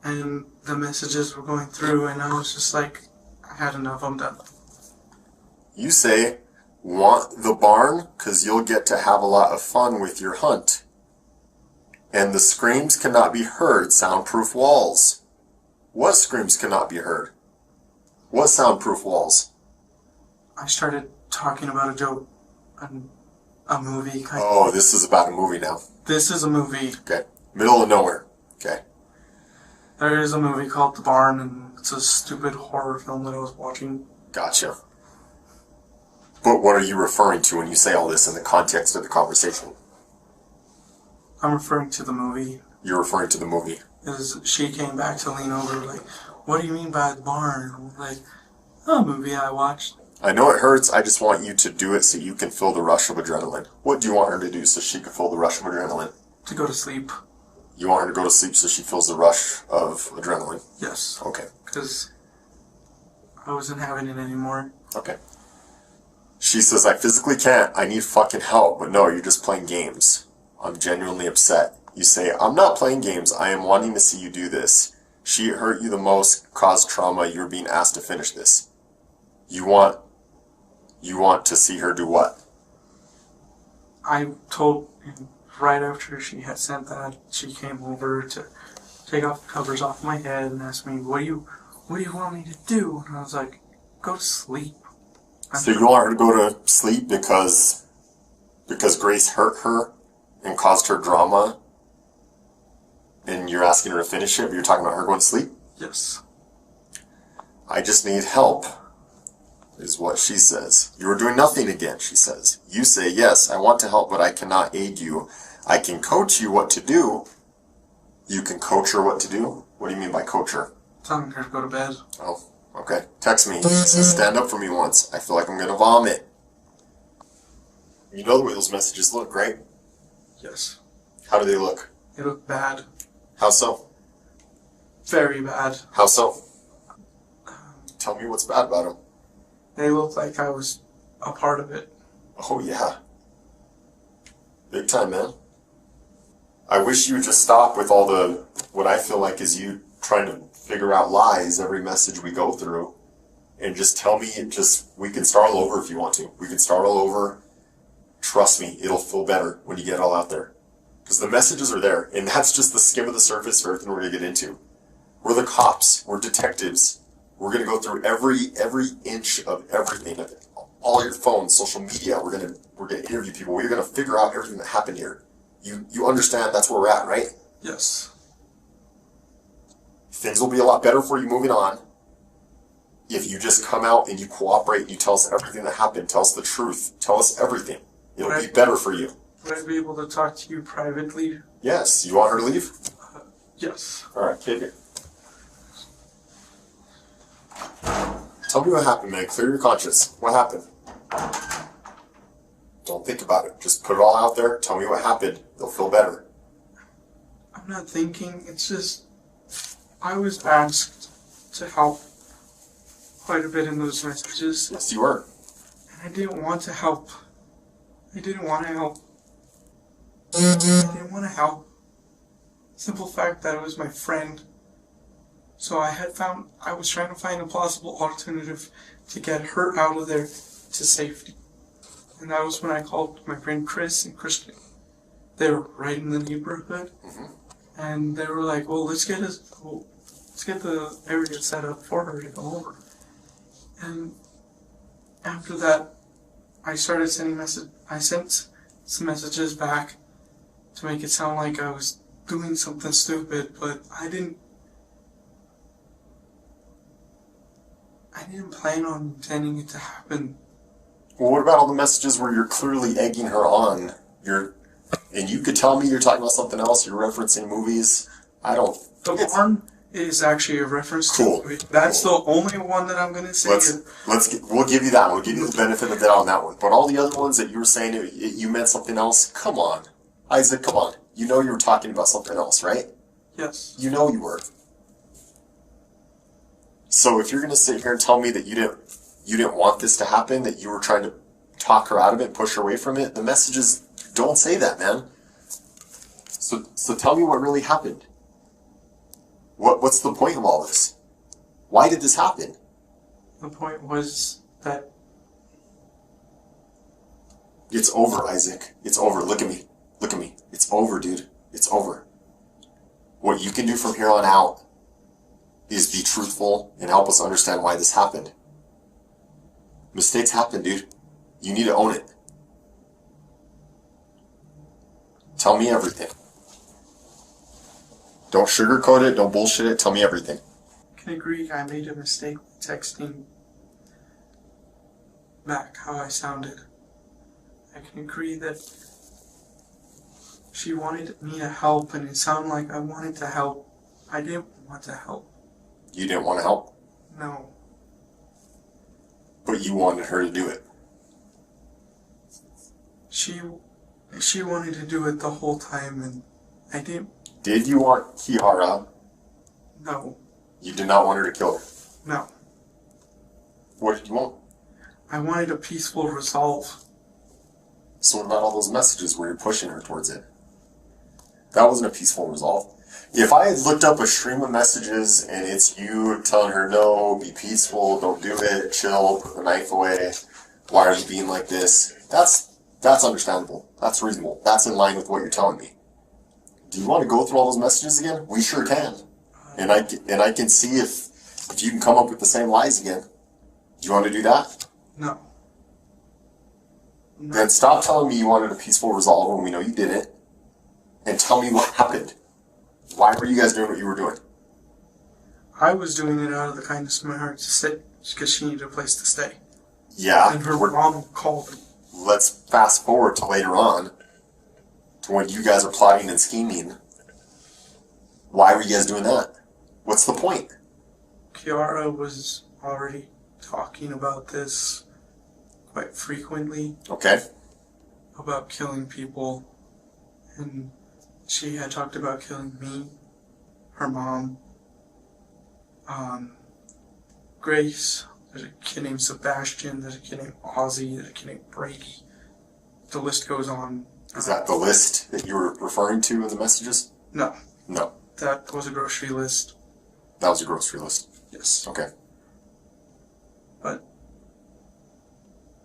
and the messages were going through, and I was just like, I had enough, I'm done. You say, want the barn because you'll get to have a lot of fun with your hunt. And the screams cannot be heard, soundproof walls. What screams cannot be heard? What soundproof walls? I started talking about a joke, a movie. Oh, this is about a movie now. This is a movie. Okay. Middle of nowhere. Okay. There is a movie called The Barn, and it's a stupid horror film that I was watching. Gotcha. But what are you referring to when you say all this in the context of the conversation? I'm referring to the movie. You're referring to the movie. Because she came back to lean over, like, what do you mean by The Barn? I'm like, a movie I watched. I know it hurts, I just want you to do it so you can feel the rush of adrenaline. What do you want her to do so she can feel the rush of adrenaline? To go to sleep. You want her to go to sleep so she feels the rush of adrenaline? Yes. Okay. Because I wasn't having it anymore. Okay. She says, I physically can't, I need fucking help, but no, you're just playing games. I'm genuinely upset. You say, I'm not playing games, I am wanting to see you do this. She hurt you the most, caused trauma, you're being asked to finish this. You want to see her do what? I told him right after she had sent that, she came over to take off the covers off my head and asked me, what do you want me to do? And I was like, go to sleep. So you want her to go to sleep because Grace hurt her and caused her drama, and you're asking her to finish it, but you're talking about her going to sleep? Yes. I just need help, is what she says. You are doing nothing again, she says. You say, yes, I want to help, but I cannot aid you. I can coach you what to do. You can coach her what to do? What do you mean by coach her? Telling her to go to bed. Oh, okay. Text me. She says, stand up for me once. I feel like I'm going to vomit. You know the way those messages look, right? Yes. How do they look? They look bad. How so? Very bad. How so? Tell me what's bad about them. They look like I was a part of it. Oh, yeah. Big time, man. I wish you would just stop with all the, what I feel like is you trying to figure out lies every message we go through. And just tell me, we can start all over if you want to. We can start all over. Trust me, it'll feel better when you get it all out there. Because the messages are there. And that's just the skim of the surface for everything we're going to get into. We're the cops. We're detectives. We're going to go through every inch of everything. All your phones, social media. We're going to interview people. We're going to figure out everything that happened here. You understand that's where we're at, right? Yes. Things will be a lot better for you moving on. if you just come out and you cooperate, you tell us everything that happened, tell us the truth, tell us everything. It'll be better for you. Would I be able to talk to you privately? Yes. You want her to leave? Yes. All right, take it. Tell me what happened, man. Clear your conscience. What happened? Don't think about it. Just put it all out there. Tell me what happened. You'll feel better. I'm not thinking. It's just I was asked to help quite a bit in those messages. Yes, you were. And I didn't want to help. I didn't want to help. I didn't want to help. Simple fact that it was my friend. So I was trying to find a plausible alternative to get her out of there to safety. And that was when I called my friend Chris and Christian. They were right in the neighborhood. And they were like, well, let's get the area set up for her to go over. And after that, I started I sent some messages back to make it sound like I was doing something stupid, but I didn't plan on intending it to happen. Well, what about all the messages where you're clearly egging her on? And you could tell me you're talking about something else. You're referencing movies. The barn is actually a reference to Cool. a movie. That's the only one that I'm gonna say. We'll give you that one. We'll give you the benefit of the doubt on that one. But all the other ones that you were saying you meant something else. Come on, Isaac. Come on. You know you were talking about something else, right? Yes. You know you were. So if you're gonna sit here and tell me that you didn't want this to happen, that you were trying to talk her out of it, push her away from it, the messages don't say that, man. So tell me what really happened. What's the point of all this? Why did this happen? The point was that it's over, Isaac. It's over. Look at me. Look at me. It's over, dude. It's over. What you can do from here on out is be truthful and help us understand why this happened. Mistakes happen, dude. You need to own it. Tell me everything. Don't sugarcoat it. Don't bullshit it. Tell me everything. I can agree I made a mistake texting back how I sounded. I can agree that she wanted me to help and it sounded like I wanted to help. I didn't want to help. You didn't want to help, No. but you wanted her to do it. She wanted to do it the whole time and I didn't. Did you want Kiara? No. You did not want her to kill her. No. What did you want? I wanted a peaceful resolve. So what about all those messages where you're pushing her towards it? That wasn't a peaceful resolve. If I had looked up a stream of messages and it's you telling her, no, be peaceful, don't do it, chill, put the knife away, why are you being like this? That's understandable. That's reasonable. That's in line with what you're telling me. Do you want to go through all those messages again? We sure can. And I can see if you can come up with the same lies again. Do you want to do that? No. Then stop telling me you wanted a peaceful resolve when we know you didn't. And tell me what happened. Why were you guys doing what you were doing? I was doing it out of the kindness of my heart to sit because she needed a place to stay. Yeah. And her mom called me. Let's fast forward to later on, to when you guys are plotting and scheming. Why were you guys doing that? What's the point? Kiara was already talking about this quite frequently. Okay. About killing people. And she had talked about killing me, her mom, Grace. There's a kid named Sebastian. There's a kid named Ozzy. There's a kid named Brady. The list goes on. Is that the list that you were referring to in the messages? No. No. That was a grocery list. That was a grocery list. Yes. Okay. But,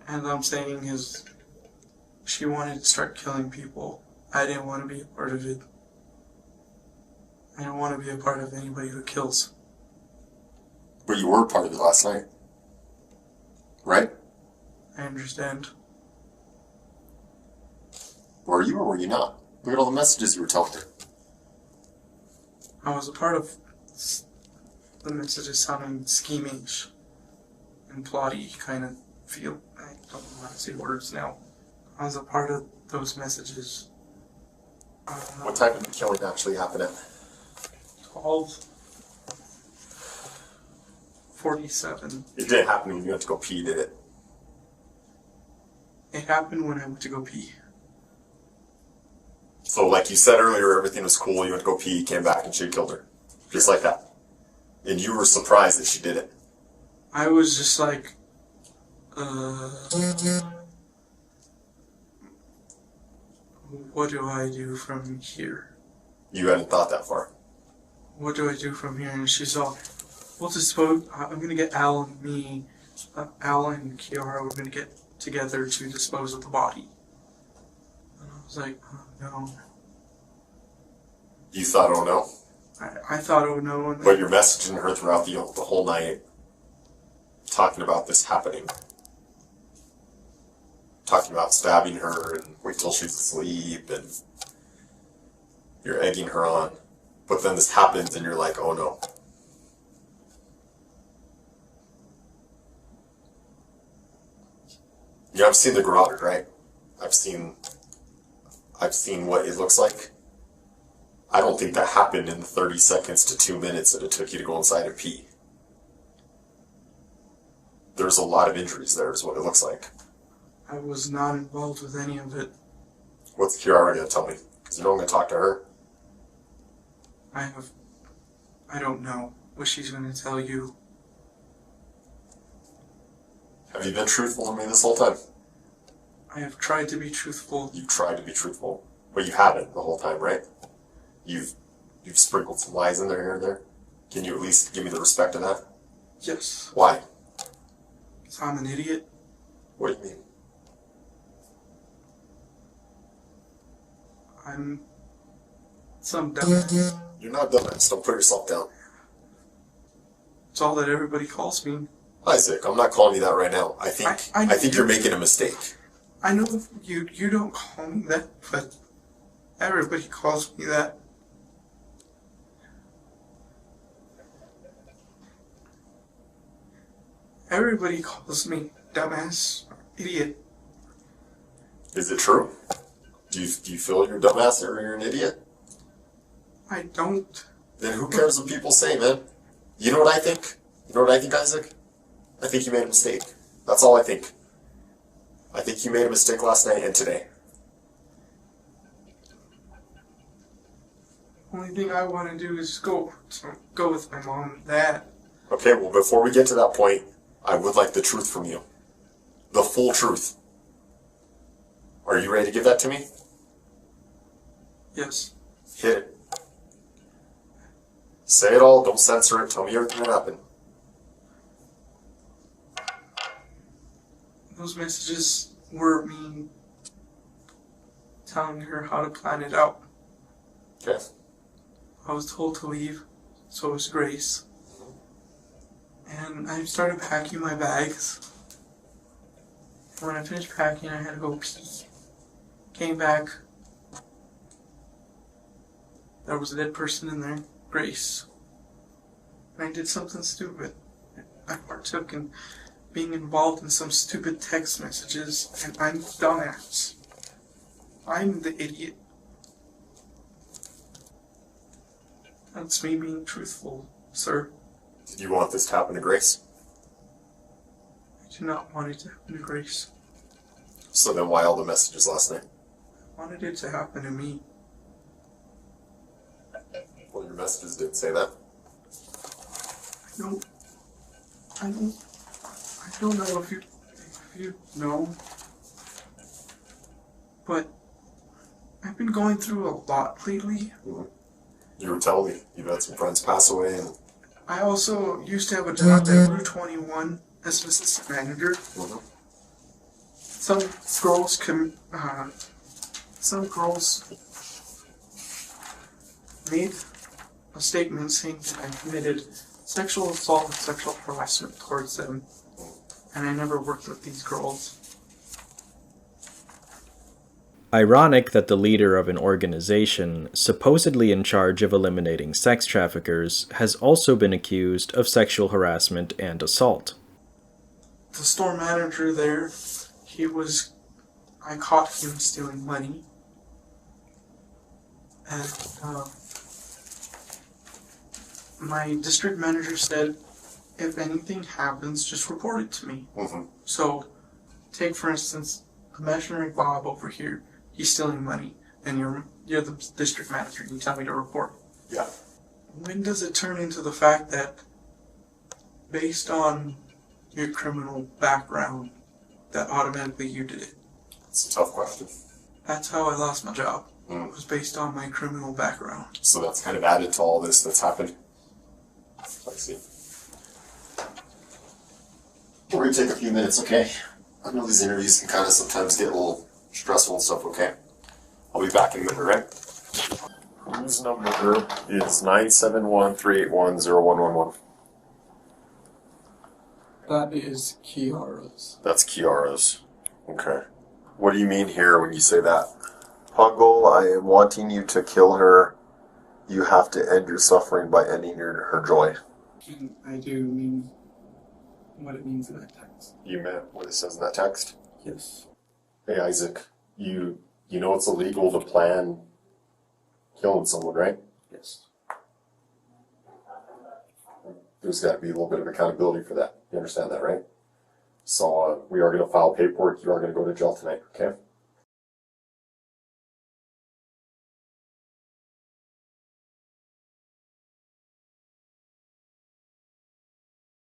and I'm saying is, she wanted to start killing people. I didn't want to be a part of it. I don't want to be a part of anybody who kills. But you were part of it last night. Right? I understand. Were you or were you not? Look at all the messages you were telling her. I was a part of the messages sounding schemish. and plotty kind of feel. I don't know how to say words now. I was a part of those messages. What time did the killing actually happen at? 12:47. It didn't happen when you went to go pee, did it? It happened when I went to go pee. So, like you said earlier, everything was cool. You went to go pee, came back, and she killed her. Just like that. And you were surprised that she did it. I was just like, what do I do from here? You hadn't thought that far. What do I do from here? And she's all, we'll dispose. I'm gonna get Al and me, Al and Kiara. We're gonna get together to dispose of the body. And I was like, oh no. You thought, oh no. I thought, oh no. And But you're messaging her throughout the whole night, talking about this happening. Talking about stabbing her and wait till she's asleep, and you're egging her on. But then this happens and you're like, oh no. Yeah, I've seen the garage, right? I've seen what it looks like. I don't think that happened in the 30 seconds to 2 minutes that it took you to go inside and pee. There's a lot of injuries there, is what it looks like. I was not involved with any of it. What's Kiara gonna tell me? Because you know I'm gonna talk to her. I don't know what she's gonna tell you. Have you been truthful to me this whole time? I have tried to be truthful. You've tried to be truthful, but you haven't the whole time, right? You've sprinkled some lies in there here and there. Can you at least give me the respect of that? Yes. Why? Because I'm an idiot. What do you mean? I'm some dumbass. You're not dumbass. Don't put yourself down. It's all that everybody calls me. Isaac, I'm not calling you that right now. I think you're making a mistake. I know you don't call me that, but everybody calls me that. Everybody calls me dumbass, idiot. Is it true? Do you feel you're a dumbass or you're an idiot? I don't. Then who cares what people say, man? You know what I think? You know what I think, Isaac? I think you made a mistake. That's all I think. I think you made a mistake last night and today. Only thing I want to do is go with my mom and dad. Okay, well, before we get to that point, I would like the truth from you. The full truth. Are you ready to give that to me? Yes. Hit it. Say it all, don't censor it, tell me everything that happened. Those messages were me telling her how to plan it out. Okay. I was told to leave, so was Grace. And I started packing my bags. When I finished packing, I had to go pee. Came back. There was a dead person in there, Grace. And I did something stupid. I partook in being involved in some stupid text messages, and I'm the dumbass. I'm the idiot. That's me being truthful, sir. Did you want this to happen to Grace? I do not want it to happen to Grace. So then why all the messages last night? I wanted it to happen to me. Well, your messages didn't say that. I don't know if you know, but I've been going through a lot lately. Mm-hmm. You were telling me you've had some friends pass away, and I also used to have a job at Route 21 as an assistant manager. mm-hmm. Some girls made a statement saying that I committed sexual assault and sexual harassment towards them, and I never worked with these girls. Ironic that the leader of an organization supposedly in charge of eliminating sex traffickers has also been accused of sexual harassment and assault. the store manager there, I caught him stealing money. And my district manager said, if anything happens, just report it to me. Mm-hmm. So, take for instance, Commissioner Bob over here. He's stealing money, and you're the district manager, and you tell me to report. Yeah. When does it turn into the fact that, based on your criminal background, that automatically you did it? It's a tough question. That's how I lost my job. Mm. It was based on my criminal background. So that's kind of added to all this that's happened. I see. We're going to take a few minutes, okay? I know these interviews can kind of sometimes get a little stressful and stuff, okay? I'll be back in a minute, right? Whose number is 971-381-0111? That is Kiara's. That's Kiara's. Okay. What do you mean here when you say that? Pungle, I am wanting you to kill her. You have to end your suffering by ending her joy. I do mean what it means in that text. You meant what it says in that text? Yes. Hey, Isaac, you know it's illegal to plan killing someone, right? Yes. There's got to be a little bit of accountability for that. You understand that, right? So we are going to file paperwork. You are going to go to jail tonight, okay?